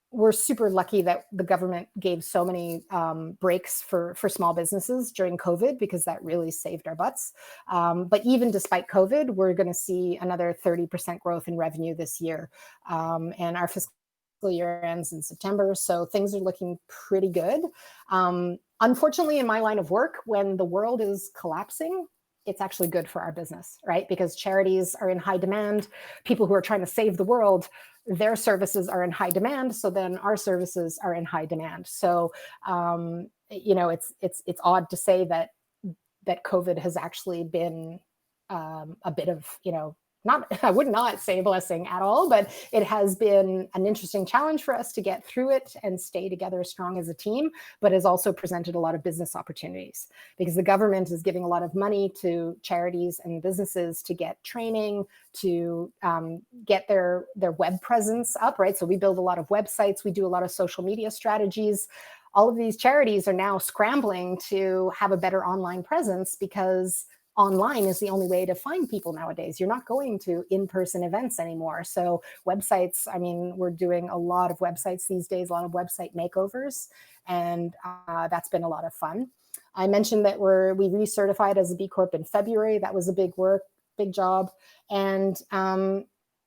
we're super lucky that the government gave so many breaks for small businesses during COVID, because that really saved our butts. But even despite COVID, we're going to see another 30% growth in revenue this year. And our fiscal year ends in September. So things are looking pretty good. Unfortunately, in my line of work, when the world is collapsing, it's actually good for our business, right? Because charities are in high demand. People who are trying to save the world, their services are in high demand. So then our services are in high demand. So, it's odd to say that COVID has actually been a bit of, I would not say blessing at all, but it has been an interesting challenge for us to get through it and stay together strong as a team, but has also presented a lot of business opportunities because the government is giving a lot of money to charities and businesses to get training, to get their web presence up, right? So we build a lot of websites, we do a lot of social media strategies. All of these charities are now scrambling to have a better online presence because online is the only way to find people nowadays. You're not going to in-person events anymore. So websites, I mean, we're doing a lot of websites these days, a lot of website makeovers, and that's been a lot of fun. I mentioned that we recertified as a B Corp in February. That was a big job. And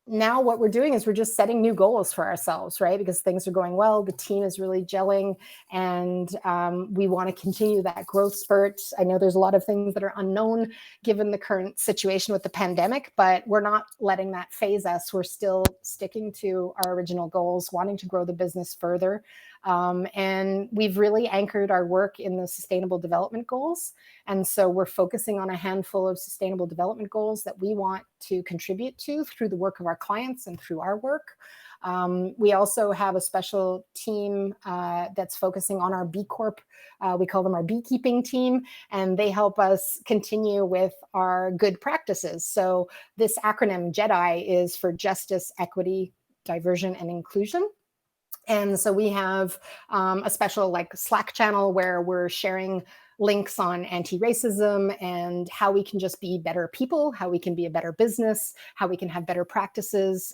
now what we're doing is we're just setting new goals for ourselves, right? Because things are going well, the team is really gelling, and we want to continue that growth spurt. I know there's a lot of things that are unknown given the current situation with the pandemic, but we're not letting that phase us. We're still sticking to our original goals, wanting to grow the business further. And we've really anchored our work in the sustainable development goals. And so we're focusing on a handful of sustainable development goals that we want to contribute to through the work of our clients and through our work. We also have a special team that's focusing on our B Corp. We call them our beekeeping team, and they help us continue with our good practices. So this acronym JEDI is for Justice, Equity, Diversion, and Inclusion. And so we have a special Slack channel where we're sharing links on anti-racism and how we can just be better people, how we can be a better business, how we can have better practices,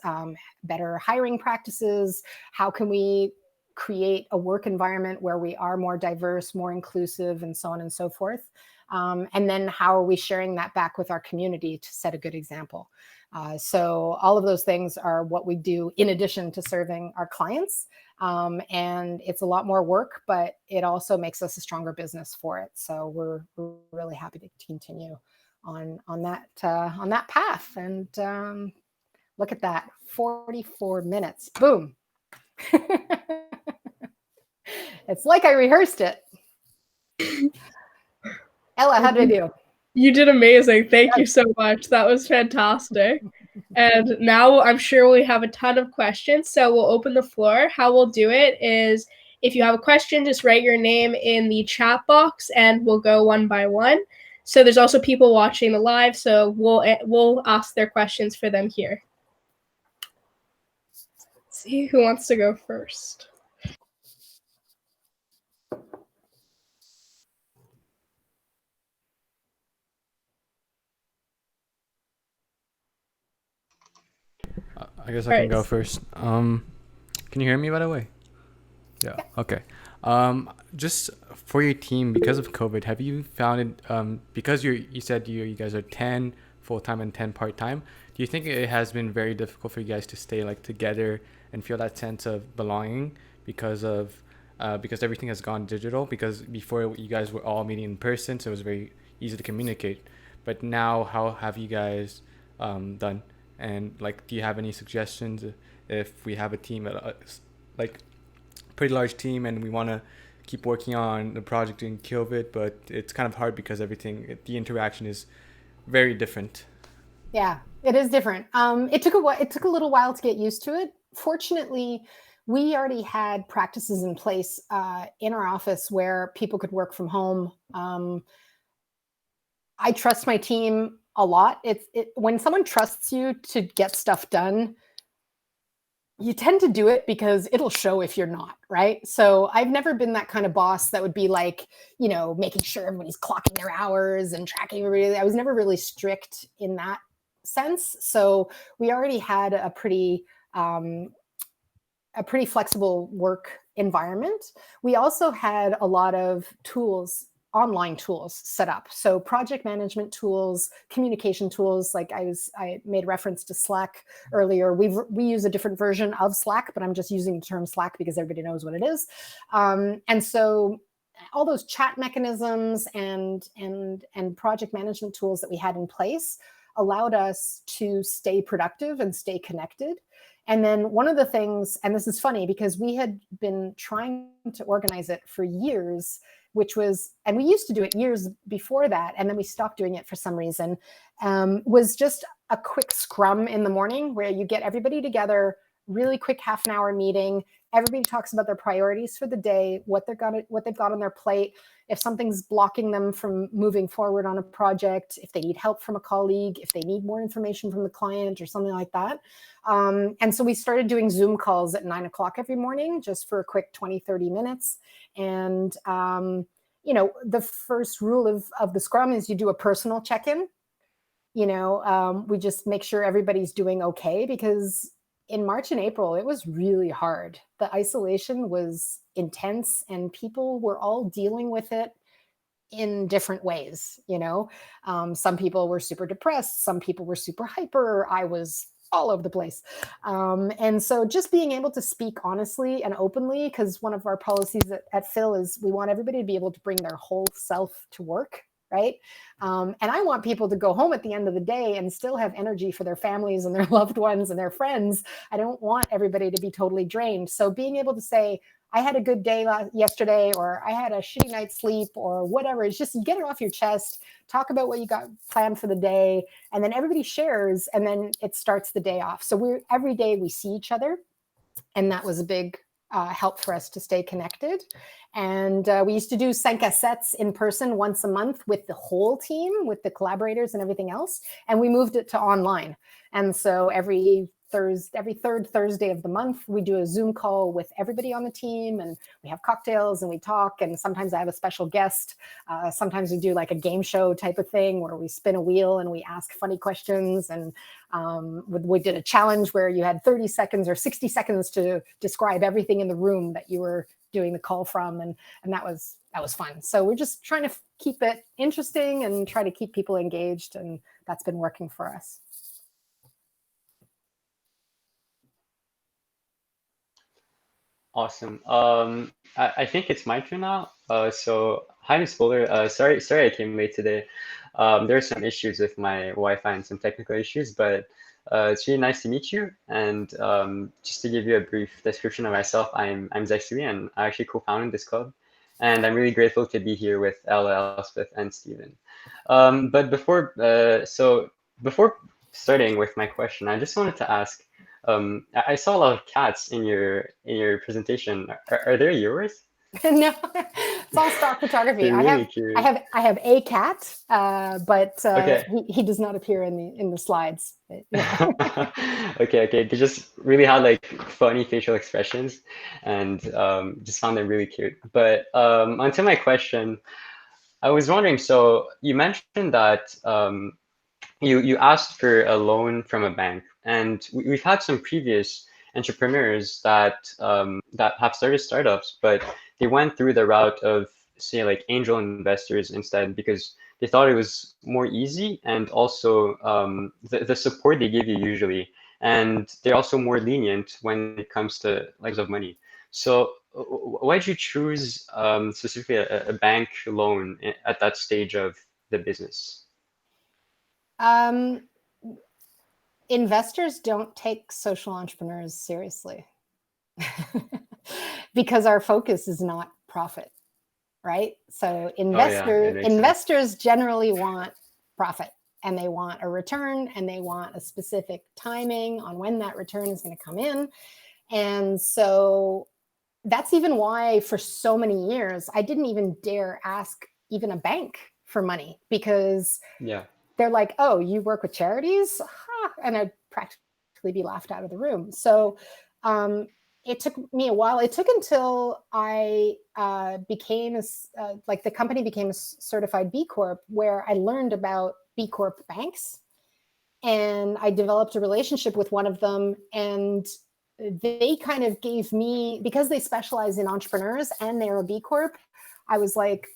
better hiring practices, how can we create a work environment where we are more diverse, more inclusive, and so on and so forth. And then how are we sharing that back with our community to set a good example? So all of those things are what we do in addition to serving our clients. And it's a lot more work, but it also makes us a stronger business for it. So we're really happy to continue on that path. And look at that, 44 minutes, boom. It's like I rehearsed it. Ella, how did I do? You did amazing. Thank you so much. That was fantastic. And now I'm sure we have a ton of questions, so we'll open the floor. How we'll do it is if you have a question, just write your name in the chat box and we'll go one by one. So there's also people watching the live, so we'll ask their questions for them here. Let's see who wants to go first. I guess I can go first. Can you hear me, by the way? Yeah. Okay. Just for your team, because of COVID, have you found it? Because you said you guys are 10 full-time and 10 part-time. Do you think it has been very difficult for you guys to stay together and feel that sense of belonging because everything has gone digital? Because before you guys were all meeting in person, so it was very easy to communicate. But now, how have you guys done? And do you have any suggestions if we have a team pretty large team and we want to keep working on the project during COVID, but it's kind of hard because the interaction is very different. Yeah, it is different. It took a little while to get used to it. Fortunately, we already had practices in place in our office where people could work from home. I trust my team a lot. When someone trusts you to get stuff done, you tend to do it because it'll show if you're not, right? So I've never been that kind of boss that would be making sure everybody's clocking their hours and tracking everybody. I was never really strict in that sense. So we already had a pretty flexible work environment. We also had a lot of online tools set up. So project management tools, communication tools, I made reference to Slack earlier. We use a different version of Slack, but I'm just using the term Slack because everybody knows what it is. And so all those chat mechanisms and project management tools that we had in place allowed us to stay productive and stay connected. And then one of the things, and this is funny because we had been trying to organize it for years, which was, and we used to do it years before that, and then we stopped doing it for some reason, was just a quick scrum in the morning where you get everybody together, really quick half an hour meeting. Everybody talks about their priorities for the day, what they've got on their plate, if something's blocking them from moving forward on a project, if they need help from a colleague, if they need more information from the client or something like that. And so we started doing Zoom calls at 9 o'clock every morning, just for a quick 20, 30 minutes. And, the first rule of the Scrum is you do a personal check-in. We just make sure everybody's doing okay, because in March and April, it was really hard. The isolation was intense and people were all dealing with it in different ways. Some people were super depressed. Some people were super hyper. I was all over the place. And so just being able to speak honestly and openly, because one of our policies at Phil is we want everybody to be able to bring their whole self to work. Right. And I want people to go home at the end of the day and still have energy for their families and their loved ones and their friends. I don't want everybody to be totally drained. So being able to say, I had a good day yesterday, or I had a shitty night's sleep, or whatever, it's just get it off your chest, talk about what you got planned for the day, and then everybody shares, and then it starts the day off. So every day we see each other, and that was a big help for us to stay connected. And we used to do 5 sets in person once a month with the whole team, with the collaborators and everything else. And we moved it to online. And so every third Thursday of the month, we do a Zoom call with everybody on the team, and we have cocktails and we talk. And sometimes I have a special guest. Sometimes we do like a game show type of thing where we spin a wheel and we ask funny questions. And we did a challenge where you had 30 seconds or 60 seconds to describe everything in the room that you were doing the call from. And that was fun. So we're just trying to keep it interesting and try to keep people engaged. And that's been working for us. Awesome. I think it's my turn now. So hi, Ms. Bowler. Sorry I came late today. There are some issues with my Wi-Fi and some technical issues, but it's really nice to meet you. And just to give you a brief description of myself, I'm Zachary, and I actually co-founded this club. And I'm really grateful to be here with Ella, Elspeth, and Stephen. But before starting with my question, I just wanted to ask. I saw a lot of cats in your presentation. Are they yours? No, it's all stock photography. Really I have a cat, but okay. he does not appear in the slides. Yeah. Okay. They just really had like funny facial expressions, and just found them really cute. But onto my question, I was wondering. So you mentioned that you asked for a loan from a bank, and we've had some previous entrepreneurs that have started startups, but they went through the route of, say, like angel investors instead, because they thought it was more easy, and also the support they give you usually, and they're also more lenient when it comes to like of money. So why did you choose specifically a bank loan at that stage of the business? Investors don't take social entrepreneurs seriously because our focus is not profit, right? So investors generally want profit, and they want a return, and they want a specific timing on when that return is going to come in. And so that's even why for so many years, I didn't even dare ask even a bank for money, because they're like, oh, you work with charities? Huh. And I'd practically be laughed out of the room. So it took me a while. It took until I became the company became a certified B Corp, where I learned about B Corp banks. And I developed a relationship with one of them, and they kind of gave me, because they specialize in entrepreneurs and they're a B Corp, I was like,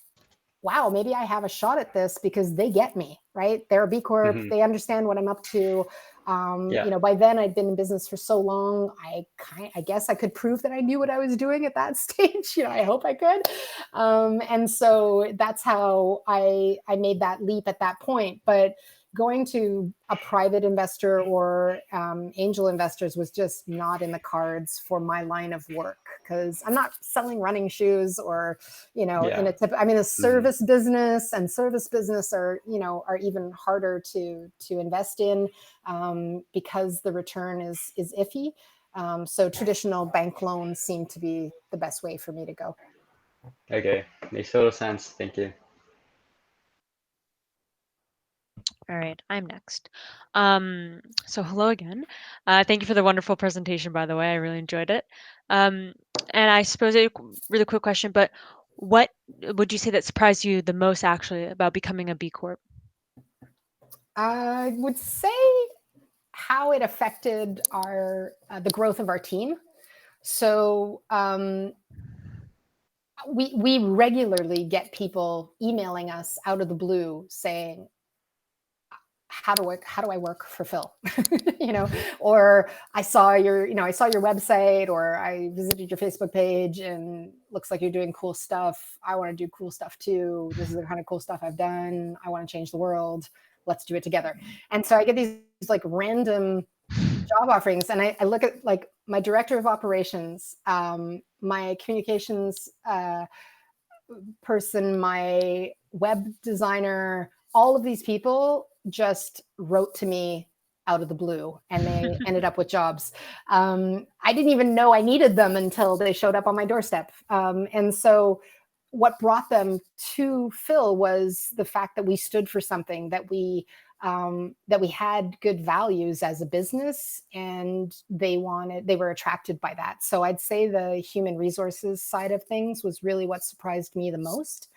wow, maybe I have a shot at this, because they get me, right? They're a B Corp. Mm-hmm. They understand what I'm up to. By then I'd been in business for so long. I guess I could prove that I knew what I was doing at that stage. I hope I could. And so that's how I made that leap at that point. But, going to a private investor or angel investors was just not in the cards for my line of work, because I'm not selling running shoes or, in a service business, and service business are even harder to invest in because the return is iffy. So traditional bank loans seem to be the best way for me to go. Okay, makes total sense. Thank you. All right, I'm next. So hello again. Thank you for the wonderful presentation, by the way. I really enjoyed it. And I suppose a really quick question, but what would you say that surprised you the most actually about becoming a B Corp? I would say how it affected the growth of our team. So we regularly get people emailing us out of the blue saying, how do I work for Phil? Or I saw your website, or I visited your Facebook page and looks like you're doing cool stuff. I want to do cool stuff too. This is the kind of cool stuff I've done. I want to change the world. Let's do it together. And so I get these like random job offerings, and I look at like my director of operations, my communications person, my web designer, all of these people just wrote to me out of the blue, and they ended up with jobs. I didn't even know I needed them until they showed up on my doorstep. And so what brought them to Phil was the fact that we stood for something, that we had good values as a business, and they were attracted by that. So I'd say the human resources side of things was really what surprised me the most.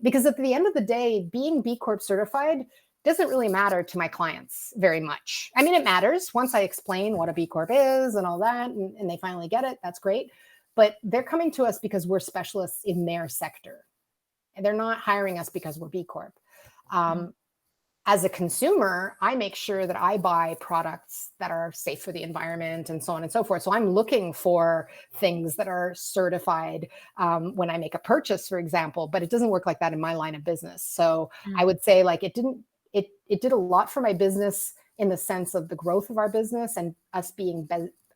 Because at the end of the day, being B Corp certified doesn't really matter to my clients very much. I mean, it matters once I explain what a B Corp is and all that, and they finally get it. That's great. But they're coming to us because we're specialists in their sector. And they're not hiring us because we're B Corp. As a consumer, I make sure that I buy products that are safe for the environment and so on and so forth. So I'm looking for things that are certified when I make a purchase, for example, but it doesn't work like that in my line of business. So I would say like it did a lot for my business in the sense of the growth of our business and us being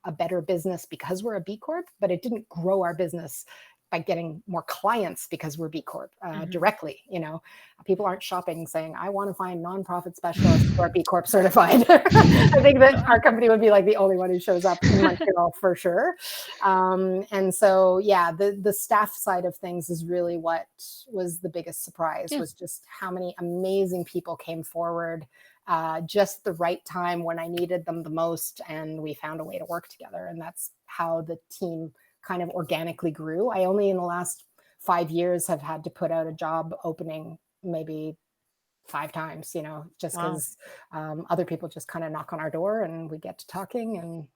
a better business because we're a B Corp, but it didn't grow our business by getting more clients because we're B Corp directly. People aren't shopping saying, I want to find nonprofit specialists who are B Corp certified. I think that our company would be like the only one who shows up in Montreal for sure. And so, yeah, the staff side of things is really what was the biggest surprise, was just how many amazing people came forward just the right time when I needed them the most. And we found a way to work together. And that's how the team kind of organically grew. I only in the last 5 years have had to put out a job opening maybe 5 times, just because other people just kind of knock on our door and we get to talking, and,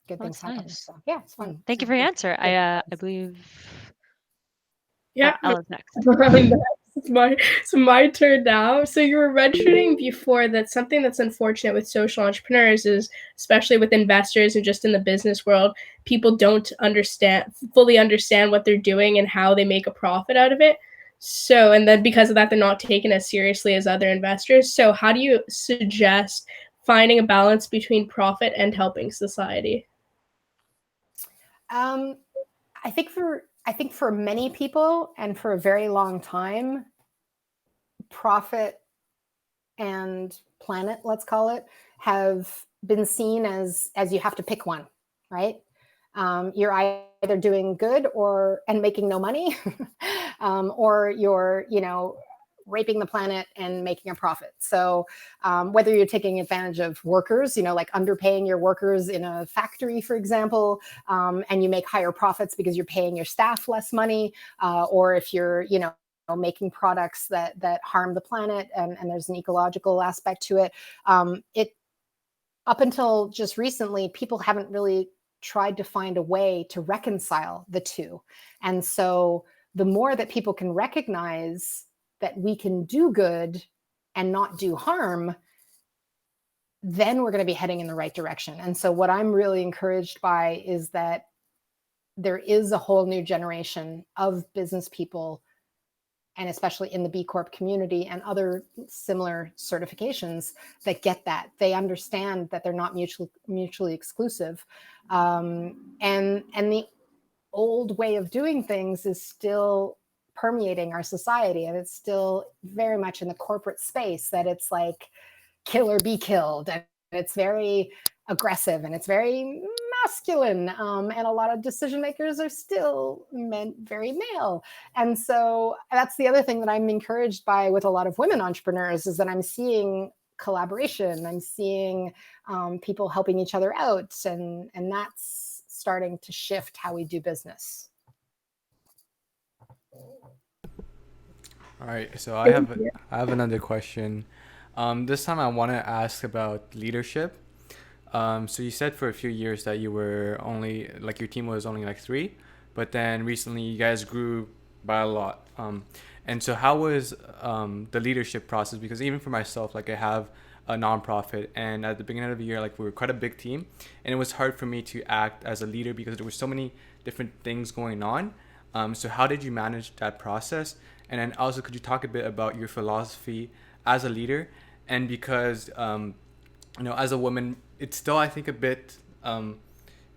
good things happen. Nice. So yeah, it's fun. Thank you for your answer. I believe Ella's next. It's my turn now. So you were mentioning before that something that's unfortunate with social entrepreneurs is, especially with investors and just in the business world, people don't fully understand what they're doing and how they make a profit out of it. So, and then because of that, they're not taken as seriously as other investors. So how do you suggest finding a balance between profit and helping society? I think for many people, and for a very long time, profit and planet, let's call it, have been seen as you have to pick one, right? You're either doing good and making no money, or you're, raping the planet and making a profit. So whether you're taking advantage of workers, like underpaying your workers in a factory, for example, and you make higher profits because you're paying your staff less money, or if you're, making products that harm the planet, and there's an ecological aspect to it. Up until just recently, people haven't really tried to find a way to reconcile the two. And so the more that people can recognize that we can do good and not do harm, then we're going to be heading in the right direction. And so what I'm really encouraged by is that there is a whole new generation of business people and especially in the B Corp community and other similar certifications that get that. They understand that they're not mutually exclusive. And the old way of doing things is still permeating our society, and it's still very much in the corporate space, that it's like kill or be killed, and it's very aggressive and it's very masculine, and a lot of decision makers are still very male. And so that's the other thing that I'm encouraged by with a lot of women entrepreneurs, is that I'm seeing collaboration, I'm seeing people helping each other out, and that's starting to shift how we do business. All right, so I have another question. This time I want to ask about leadership. So you said for a few years that you were only, like, your team was only like 3, but then recently you guys grew by a lot. And so how was the leadership process? Because even for myself, like, I have a nonprofit, and at the beginning of the year, like, we were quite a big team, and it was hard for me to act as a leader because there were so many different things going on. So how did you manage that process? And then also, could you talk a bit about your philosophy as a leader? And because as a woman, it's still, I think, a bit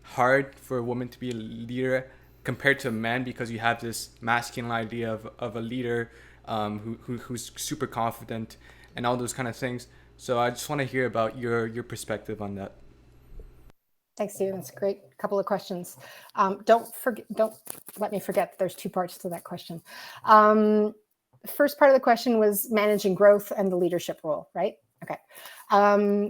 hard for a woman to be a leader compared to a man, because you have this masculine idea of a leader who's super confident and all those kind of things. So I just want to hear about your perspective on that. Thanks, Steven. That's a great couple of questions. Don't let me forget, there's 2 parts to that question. First part of the question was managing growth and the leadership role, right? Okay.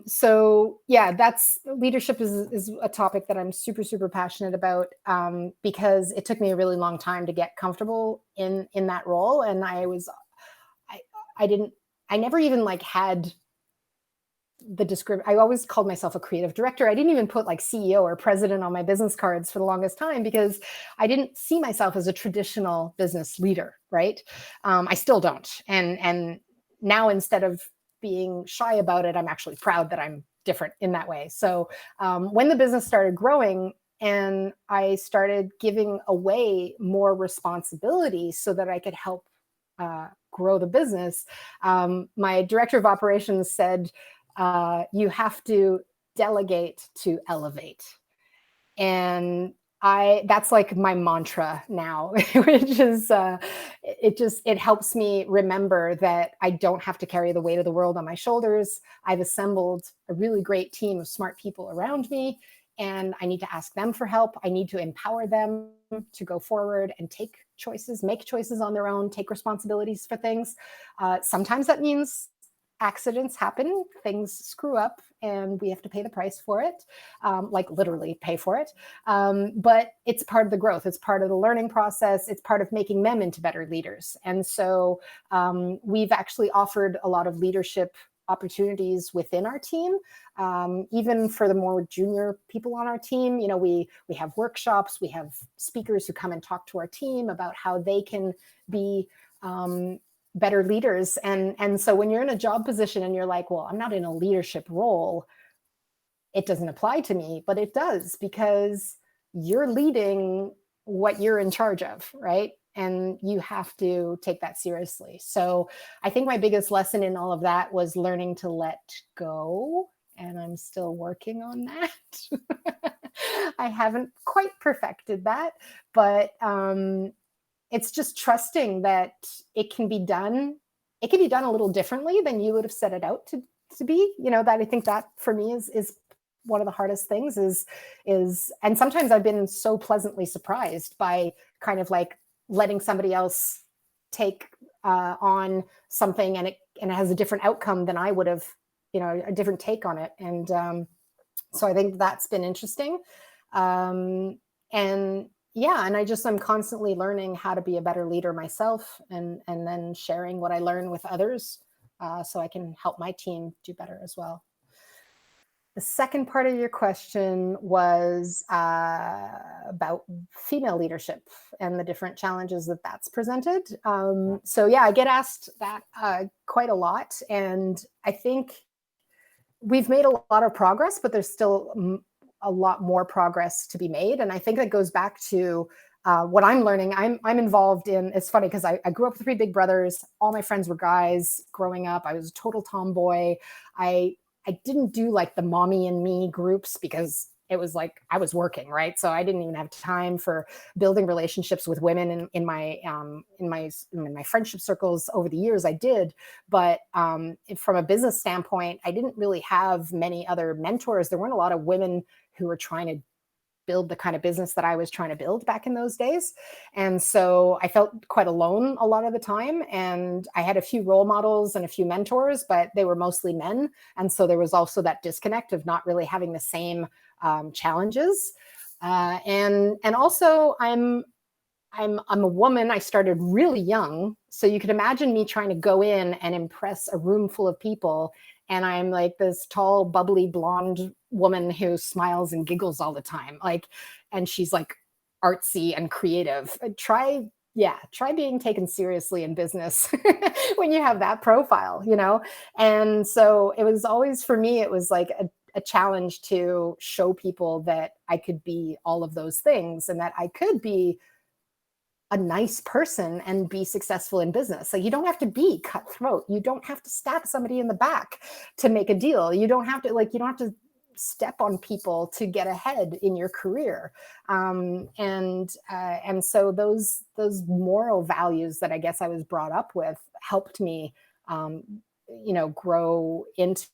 So yeah, that's leadership is a topic that I'm super, super passionate about, because it took me a really long time to get comfortable in that role. And I never even like had the description. I always called myself a creative director. I didn't even put like CEO or president on my business cards for the longest time, because I didn't see myself as a traditional business leader, right? I still don't. And now, instead of being shy about it, I'm actually proud that I'm different in that way. So when the business started growing and I started giving away more responsibility so that I could help grow the business, my director of operations said, you have to delegate to elevate. And that's like my mantra now, which is, it helps me remember that I don't have to carry the weight of the world on my shoulders. I've assembled a really great team of smart people around me, and I need to ask them for help. I need to empower them to go forward and take choices, make choices on their own, take responsibilities for things. Sometimes that means accidents happen, things screw up, and we have to pay the price for it, like literally pay for it. But it's part of the growth. It's part of the learning process. It's part of making them into better leaders. And so we've actually offered a lot of leadership opportunities within our team, even for the more junior people on our team. We have workshops, we have speakers who come and talk to our team about how they can be better leaders. And so when you're in a job position and you're like, well, I'm not in a leadership role, it doesn't apply to me, but it does, because you're leading what you're in charge of, right? And you have to take that seriously. So I think my biggest lesson in all of that was learning to let go. And I'm still working on that. I haven't quite perfected that, but it's just trusting that it can be done. It can be done a little differently than you would have set it out to be. That I think that for me is one of the hardest things is, and sometimes I've been so pleasantly surprised by kind of like letting somebody else take on something, and it has a different outcome than I would have, a different take on it. And so I think that's been interesting. And yeah, and I'm constantly learning how to be a better leader myself, and then sharing what I learn with others, so I can help my team do better as well. The second part of your question was about female leadership and the different challenges that that's presented. So yeah, I get asked that quite a lot, and I think we've made a lot of progress, but there's still a lot more progress to be made. And I think that goes back to what I'm learning, I'm involved in, it's funny because I grew up with 3 big brothers. All my friends were guys growing up. I was a total tomboy. I didn't do like the mommy and me groups because it was like I was working, right? So I didn't even have time for building relationships with women in my friendship circles over the years. I did, but from a business standpoint, I didn't really have many other mentors. There weren't a lot of women who were trying to build the kind of business that I was trying to build back in those days. And so I felt quite alone a lot of the time. And I had a few role models and a few mentors, but they were mostly men. And so there was also that disconnect of not really having the same challenges. And also I'm a woman. I started really young. So you could imagine me trying to go in and impress a room full of people. And I'm like this tall, bubbly, blonde woman who smiles and giggles all the time. Like, and she's like artsy and creative. Try being taken seriously in business when you have that profile, you know? And so it was always, for me, it was like a challenge to show people that I could be all of those things and that I could be a nice person and be successful in business. So you don't have to be cutthroat. You don't have to stab somebody in the back to make a deal. You don't have to step on people to get ahead in your career. And so those moral values that I guess I was brought up with helped me, grow into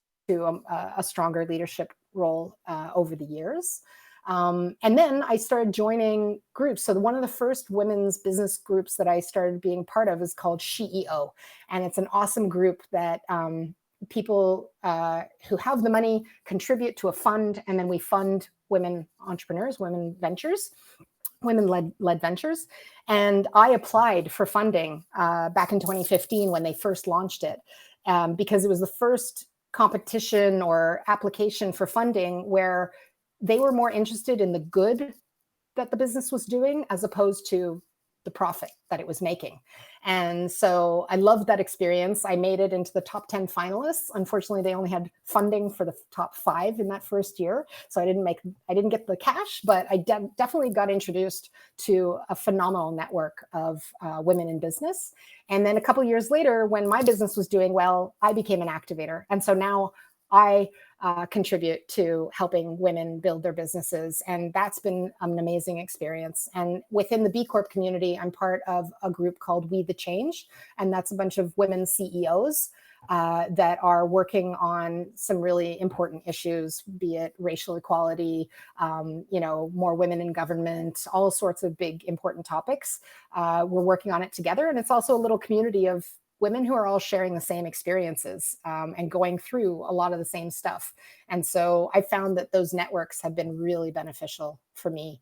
a stronger leadership role over the years. And then I started joining groups. So one of the first women's business groups that I started being part of is called SheEO. And it's an awesome group that people who have the money contribute to a fund. And then we fund women entrepreneurs, women-led ventures. And I applied for funding back in 2015 when they first launched it, because it was the first competition or application for funding where they were more interested in the good that the business was doing as opposed to the profit that it was making. And so I loved that experience. I made it into the top 10 finalists. Unfortunately, they only had funding for the top 5 in that first year. So I didn't get the cash, but I definitely got introduced to a phenomenal network of women in business. And then a couple of years later, when my business was doing well, I became an activator. And so now I contribute to helping women build their businesses. And that's been an amazing experience. And within the B Corp community, I'm part of a group called We the Change. And that's a bunch of women CEOs that are working on some really important issues, be it racial equality, more women in government, all sorts of big, important topics. We're working on it together. And it's also a little community of women who are all sharing the same experiences and going through a lot of the same stuff. And so I found that those networks have been really beneficial for me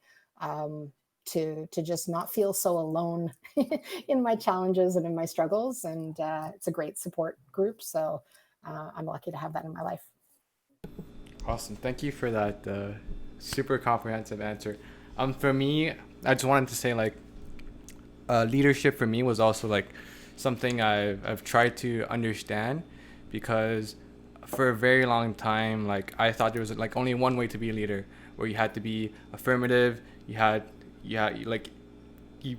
to just not feel so alone in my challenges and in my struggles. And it's a great support group. So I'm lucky to have that in my life. Awesome. Thank you for that super comprehensive answer. For me, I just wanted to say leadership for me was also something I've tried to understand, because for a very long time, I thought there was only one way to be a leader, where you had to be affirmative. You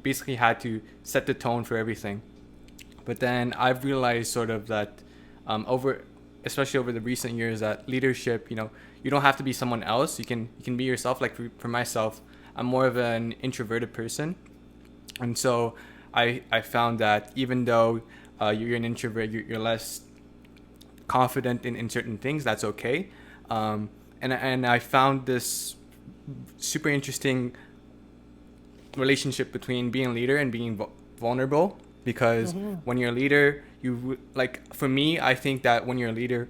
basically had to set the tone for everything. But then I've realized sort of that especially over the recent years, that leadership, you don't have to be someone else. You can be yourself. Like for myself, I'm more of an introverted person, and so I found that even though you're an introvert, you're less confident in certain things. That's okay. And I found this super interesting relationship between being a leader and being vulnerable, because when you're a leader, for me, I think that when you're a leader,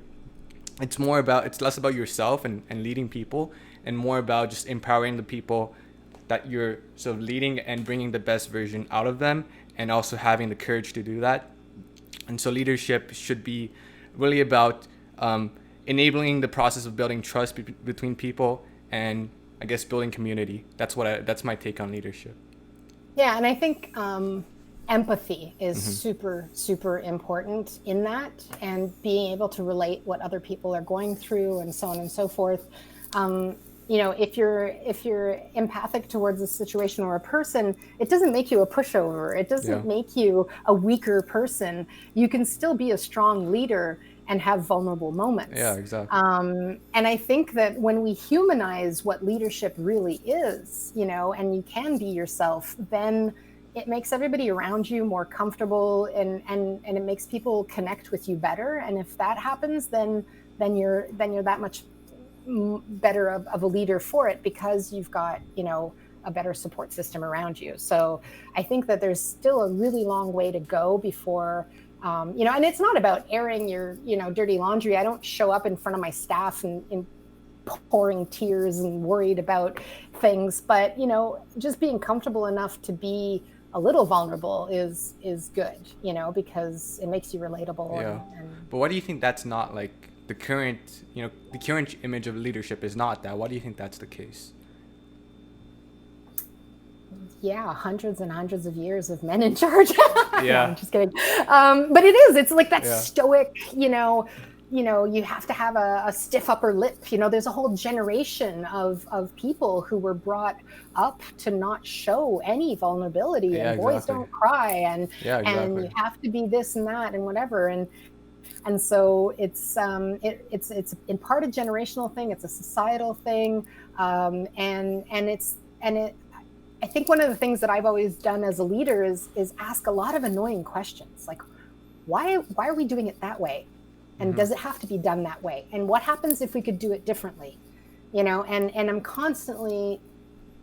it's less about yourself and leading people, and more about just empowering the people that you're sort of leading and bringing the best version out of them, and also having the courage to do that. And so leadership should be really about enabling the process of building trust between people, and I guess building community. That's my take on leadership. Yeah, and I think empathy is super, super important in that, and being able to relate what other people are going through and so on and so forth. if you're empathic towards a situation or a person, it doesn't make you a pushover. It doesn't make you a weaker person. You can still be a strong leader and have vulnerable moments. Yeah, exactly. And I think that when we humanize what leadership really is, and you can be yourself, then it makes everybody around you more comfortable, and it makes people connect with you better. And if that happens, then you're that much better of a leader for it, because you've got, a better support system around you. So I think that there's still a really long way to go before, and it's not about airing your, dirty laundry. I don't show up in front of my staff and pouring tears and worried about things, but, just being comfortable enough to be a little vulnerable is good, because it makes you relatable. Yeah. But why do you think that's not like the current image of leadership is not that? Why do you think that's the case? Yeah, hundreds and hundreds of years of men in charge. Yeah. No, I'm just kidding. But it's like that stoic, you have to have a stiff upper lip. There's a whole generation of people who were brought up to not show any vulnerability, and boys don't cry, and you have to be this and that and whatever. And so it's in part a generational thing. It's a societal thing. I think one of the things that I've always done as a leader is ask a lot of annoying questions, like, why are we doing it that way? And does it have to be done that way? And what happens if we could do it differently? And I'm constantly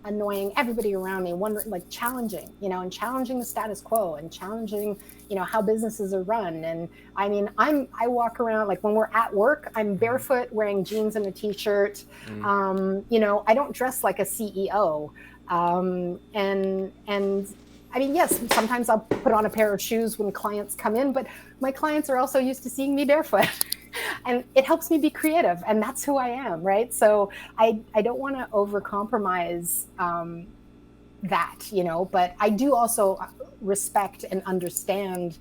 annoying everybody around me, wondering, like, challenging the status quo, and challenging, how businesses are run. And I mean, I walk around, like, when we're at work, I'm barefoot wearing jeans and a t-shirt. I don't dress like a CEO. And I mean, yes, sometimes I'll put on a pair of shoes when clients come in, but my clients are also used to seeing me barefoot. And it helps me be creative, and that's who I am, right? So I don't want to overcompromise that, but I do also respect and understand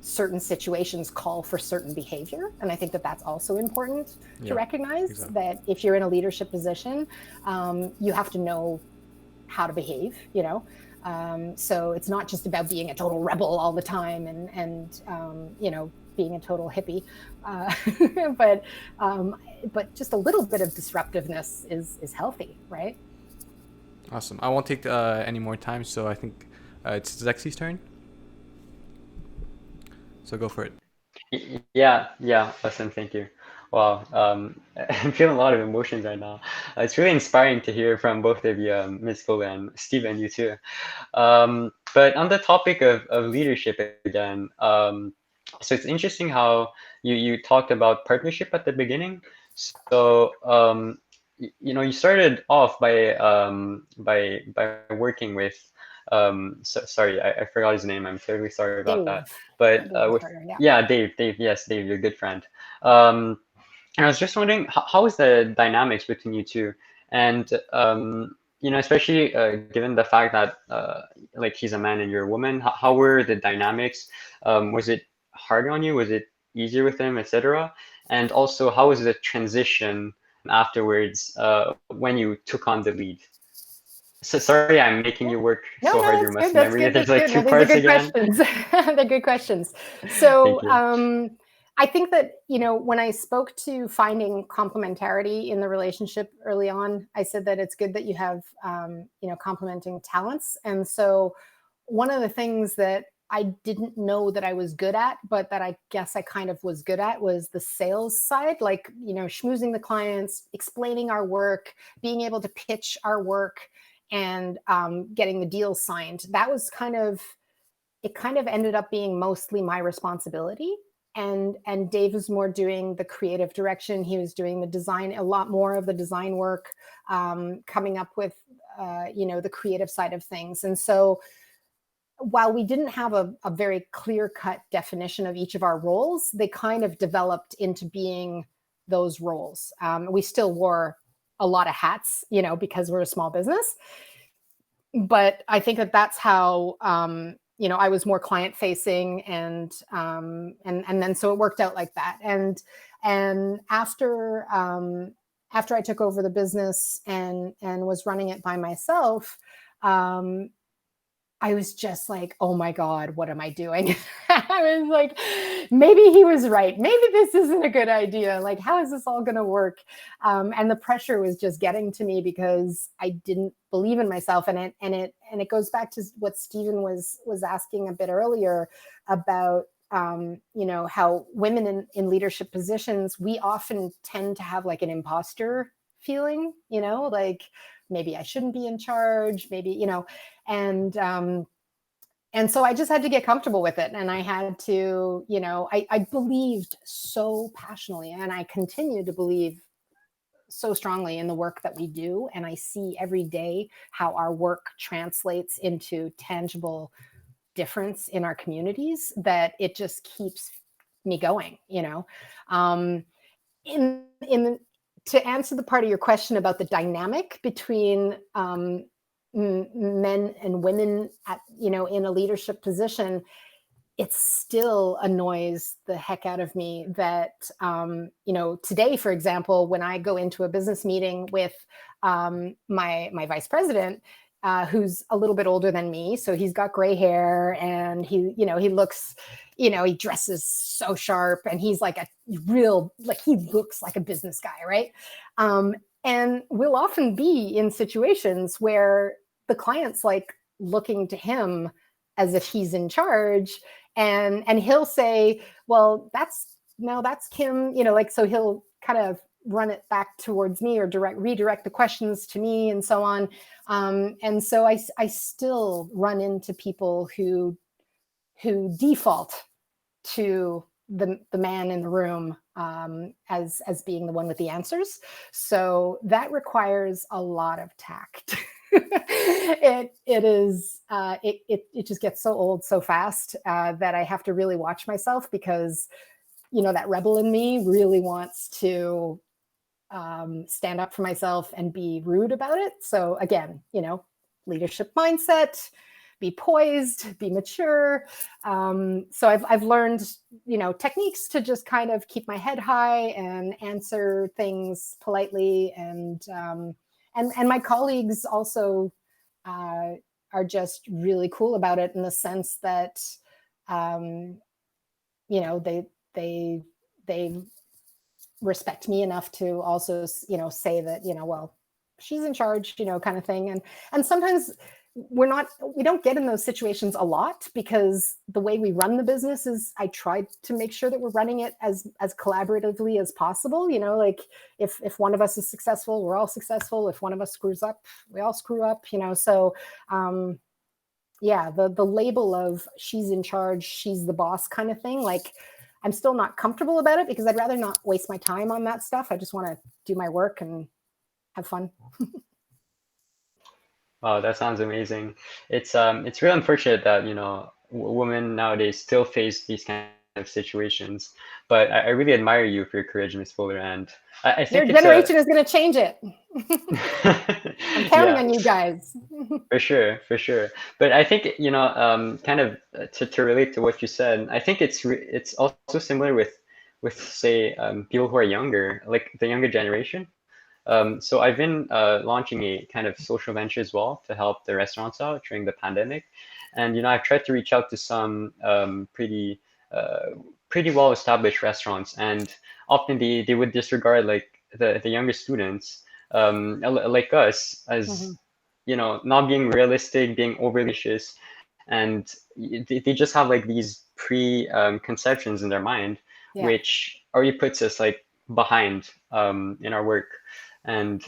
certain situations call for certain behavior. And I think that that's also important to recognize, that if you're in a leadership position, you have to know how to behave, so it's not just about being a total rebel all the time and being a total hippie, but just a little bit of disruptiveness is healthy, right? Awesome. I won't take any more time, so I think it's Zexi's turn. So go for it. Yeah, awesome, thank you. Wow, I'm feeling a lot of emotions right now. It's really inspiring to hear from both of you, Ms. Gola and Steven, you too. But on the topic of leadership again, so it's interesting how you talked about partnership at the beginning. So you started off by working with sorry, I forgot his name. I'm terribly sorry about that. But Dave, yes, Dave, you're a good friend. And I was just wondering, how is the dynamics between you two? And especially given the fact that like he's a man and you're a woman, how were the dynamics? Was it harder on you? Was it easier with him, etc.? And also, how was the transition afterwards when you took on the lead? So sorry, I'm making you work so hard. Your muscle memory. There's like two parts again. They're good questions. So I think that, when I spoke to finding complementarity in the relationship early on, I said that it's good that you have, complementing talents. And so one of the things that I didn't know that I was good at, but that I guess I kind of was good at, was the sales side, like, schmoozing the clients, explaining our work, being able to pitch our work, and getting the deal signed. That was kind of ended up being mostly my responsibility. And Dave was more doing the creative direction. He was doing the design, a lot more of the design work, coming up with, the creative side of things. And so while we didn't have a very clear-cut definition of each of our roles, they kind of developed into being those roles. We still wore a lot of hats, because we're a small business. But I think that that's how, I was more client facing, and then so it worked out like that. And after after I took over the business and was running it by myself, I was just like, oh my God, what am I doing? I was like, maybe he was right. Maybe this isn't a good idea. Like, how is this all going to work? And the pressure was just getting to me because I didn't believe in myself. And it goes back to what Stephen was asking a bit earlier about, how women in leadership positions, we often tend to have like an imposter feeling, like maybe I shouldn't be in charge, maybe, and so I just had to get comfortable with it. And I had to, I believed so passionately, and I continue to believe so strongly in the work that we do. And I see every day how our work translates into tangible difference in our communities, that it just keeps me going, to answer the part of your question about the dynamic between men and women in a leadership position, it still annoys the heck out of me that, today, for example, when I go into a business meeting with my vice president, who's a little bit older than me, so he's got gray hair, and he looks, he dresses so sharp, and he's like he looks like a business guy, right? And we'll often be in situations where the client's like looking to him as if he's in charge, and he'll say, well, that's Kim, so he'll kind of run it back towards me or redirect the questions to me and so on. And so I still run into people who default to the man in the room as being the one with the answers. So that requires a lot of tact. It just gets so old so fast that I have to really watch myself, because that rebel in me really wants to stand up for myself and be rude about it. So again, leadership mindset, be poised, be mature. So I've learned, techniques to just kind of keep my head high and answer things politely. And my colleagues also are just really cool about it, in the sense that, they respect me enough to also, say that, well, she's in charge, kind of thing. And sometimes we don't get in those situations a lot, because the way we run the business is I try to make sure that we're running it as collaboratively as possible. Like if one of us is successful, we're all successful. If one of us screws up, we all screw up, so the label of she's in charge, she's the boss kind of thing, like I'm still not comfortable about it, because I'd rather not waste my time on that stuff. I just want to do my work and have fun. Wow, that sounds amazing. It's really unfortunate that, women nowadays still face these kind of situations. But I really admire you for your courage, Miss Fuller, and I think your generation is going to change it. I'm counting on you guys. For sure. But I think, kind of to relate to what you said, I think it's also similar with say people who are younger, like the younger generation. So I've been launching a kind of social venture as well to help the restaurants out during the pandemic. And, I've tried to reach out to some pretty well-established restaurants, and often they would disregard like the younger students, like us, as not being realistic, being overly ambitious, and they just have like these conceptions in their mind, which already puts us like behind in our work. And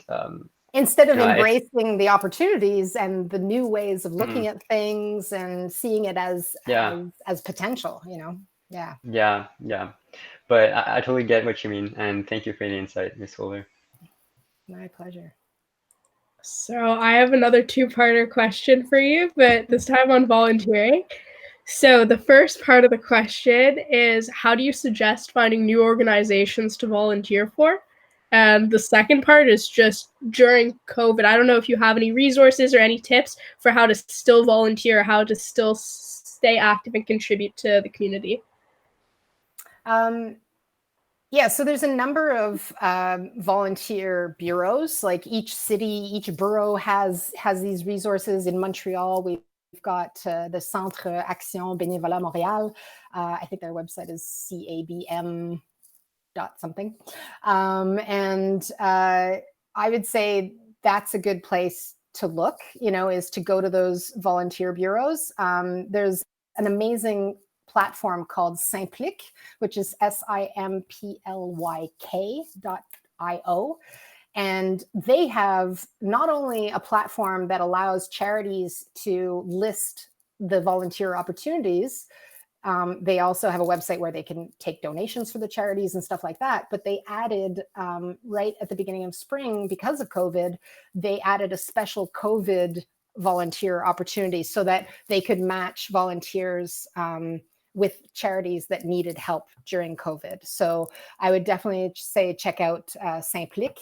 instead of embracing the opportunities and the new ways of looking at things and seeing it as potential, Yeah. But I totally get what you mean, and thank you for the insight, Ms. Fuller. My pleasure. So I have another two-parter question for you, but this time on volunteering. So the first part of the question is, how do you suggest finding new organizations to volunteer for? And the second part is just during COVID, I don't know if you have any resources or any tips for how to still volunteer, how to still stay active and contribute to the community. Yeah, so there's a number of volunteer bureaus. Like each city, each borough has these resources. In Montreal, we've got the Centre Action Bénévolat Montréal. I think their website is CABM dot something. And I would say that's a good place to look, is to go to those volunteer bureaus. There's an amazing platform called Simplyk, which is simplyk.io. And they have not only a platform that allows charities to list the volunteer opportunities, they also have a website where they can take donations for the charities and stuff like that. But they added, right at the beginning of spring, because of COVID, they added a special COVID volunteer opportunity so that they could match volunteers with charities that needed help during COVID. So I would definitely say check out Simplyk,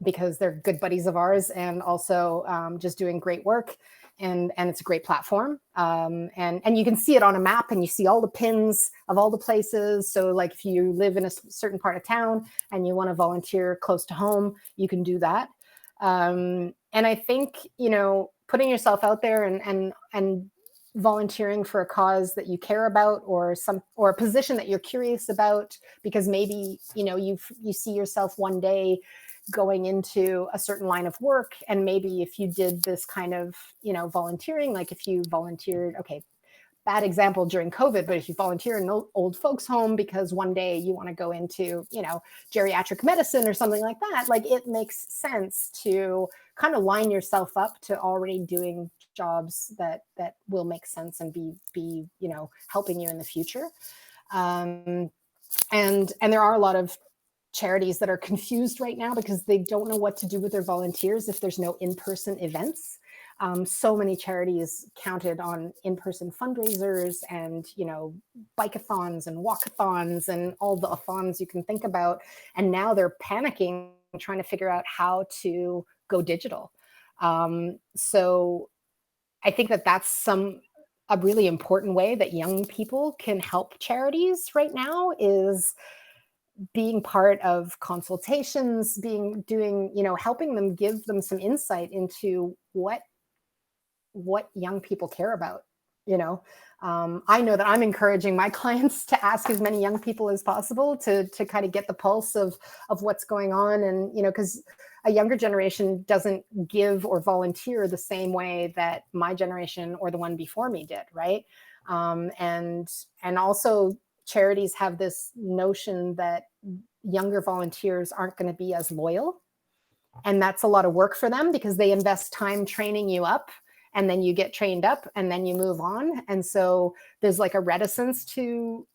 because they're good buddies of ours, and also just doing great work. And it's a great platform. And you can see it on a map, and you see all the pins of all the places. So like if you live in a certain part of town and you want to volunteer close to home, you can do that. And I think, putting yourself out there and volunteering for a cause that you care about, or a position that you're curious about, because maybe, you see yourself one day going into a certain line of work. And maybe if you did this kind of, volunteering, like if you volunteered, okay, bad example during COVID, but if you volunteer in an old folks home because one day you want to go into, geriatric medicine or something like that, like it makes sense to kind of line yourself up to already doing jobs that will make sense and be helping you in the future. And there are a lot of charities that are confused right now because they don't know what to do with their volunteers if there's no in-person events. So many charities counted on in-person fundraisers and, bike-a-thons and walk-a-thons and all the a-thons you can think about. And now they're panicking, trying to figure out how to go digital. So I think that's a really important way that young people can help charities right now, is being part of consultations, helping them, give them some insight into what young people care about. I know that I'm encouraging my clients to ask as many young people as possible to kind of get the pulse of what's going on. And, because a younger generation doesn't give or volunteer the same way that my generation or the one before me did. Right. And also charities have this notion that younger volunteers aren't going to be as loyal. And that's a lot of work for them because they invest time training you up, and then you get trained up and then you move on. And so there's like a reticence to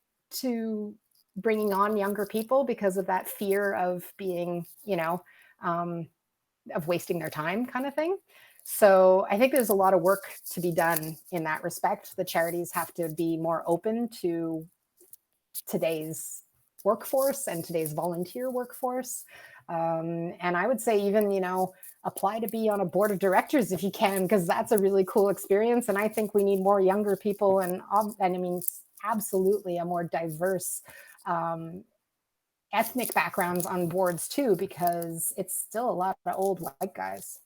bringing on younger people because of that fear of being, of wasting their time kind of thing. So I think there's a lot of work to be done in that respect. The charities have to be more open to today's workforce and today's volunteer workforce. And I would say even, apply to be on a board of directors if you can, because that's a really cool experience. And I think we need more younger people and I mean, absolutely a more diverse ethnic backgrounds on boards too, because it's still a lot of old white guys.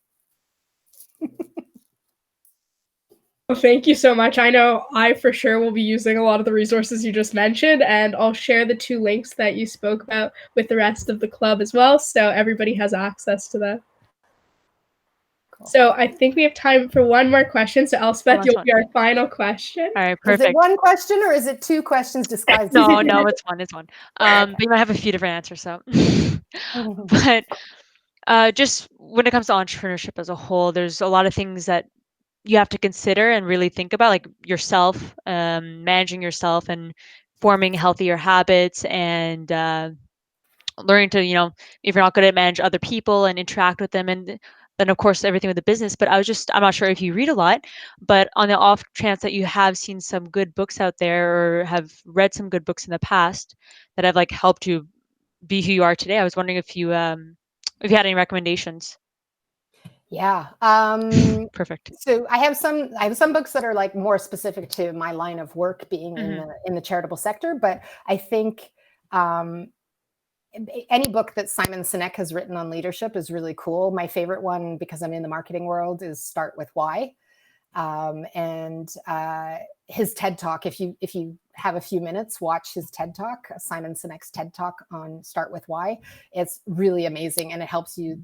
Well, thank you so much. I know I for sure will be using a lot of the resources you just mentioned, and I'll share the 2 links that you spoke about with the rest of the club as well, so everybody has access to that. Cool. So I think we have time for one more question. So Elspeth, you'll be our final question. All right, perfect. Is it one question or is it 2 questions disguised? No, it's one. But you might have a few different answers. So, but just when it comes to entrepreneurship as a whole, there's a lot of things that you have to consider and really think about, like yourself, managing yourself and forming healthier habits, and learning to, if you're not good at manage other people and interact with them, and then of course everything with the business. But I'm not sure if you read a lot, but on the off chance that you have seen some good books out there or have read some good books in the past that have like helped you be who you are today, I was wondering if you had any recommendations. Yeah. Perfect. So I have some books that are like more specific to my line of work, being in the charitable sector, but I think Any book that Simon Sinek has written on leadership is really cool. My favorite one, because I'm in the marketing world, is Start with Why. And his TED Talk, if you have a few minutes, watch his TED Talk, Simon Sinek's TED Talk on Start with Why. It's really amazing, and it helps you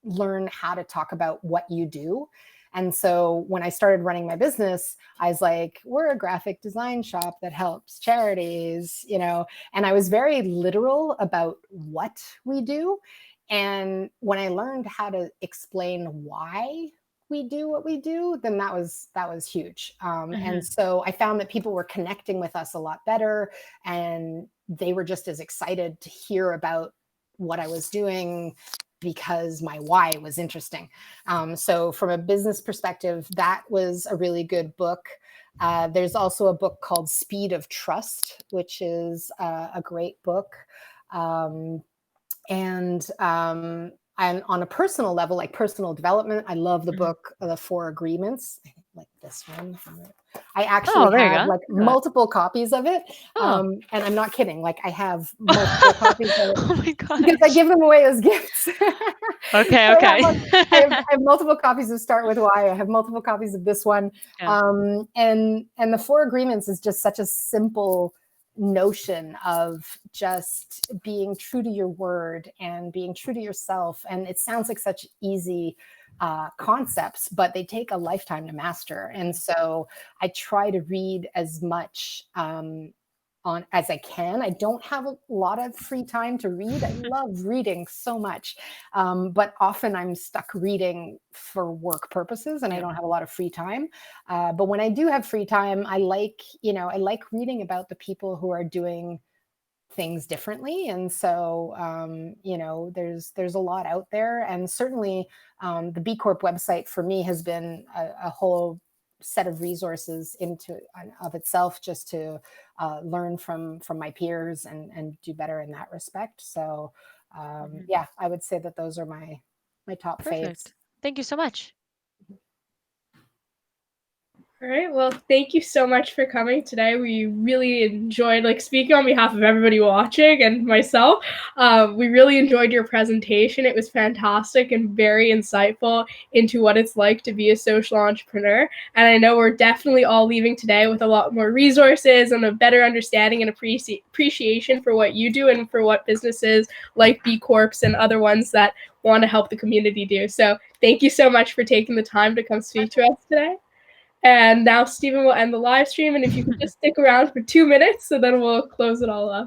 learn how to talk about what you do. And so when I started running my business, I was like, we're a graphic design shop that helps charities, and I was very literal about what we do. And when I learned how to explain why we do what we do, then that was huge. And so I found that people were connecting with us a lot better, and they were just as excited to hear about what I was doing because my why was interesting. So from a business perspective, that was a really good book. There's also a book called Speed of Trust, which is a great book. And on a personal level, like personal development, I love the book, The 4 Agreements, like this one. I actually have like multiple copies of it. And I'm not kidding. Like I have multiple copies of it. Oh my God. Because I give them away as gifts. Okay. I have multiple copies of Start with Why. I have multiple copies of this one. Yeah. And the 4 Agreements is just such a simple notion of just being true to your word and being true to yourself. And it sounds like such easy concepts, but they take a lifetime to master. And so I try to read as much on as I can. I don't have a lot of free time to read. I love reading so much, but often I'm stuck reading for work purposes, and I don't have a lot of free time. But when I do have free time, I like reading about the people who are doing things differently. And so, there's a lot out there, and certainly the B Corp website for me has been a whole set of resources of itself, just to learn from my peers and do better in that respect. So yeah, I would say that those are my top faves. Thank you so much. All right. Well, thank you so much for coming today. We really enjoyed, speaking on behalf of everybody watching and myself, we really enjoyed your presentation. It was fantastic and very insightful into what it's like to be a social entrepreneur. And I know we're definitely all leaving today with a lot more resources and a better understanding and appreciation for what you do and for what businesses like B Corps and other ones that want to help the community do. So thank you so much for taking the time to come speak to us today. And now Stephen will end the live stream, and if you could just stick around for 2 minutes, so then we'll close it all up.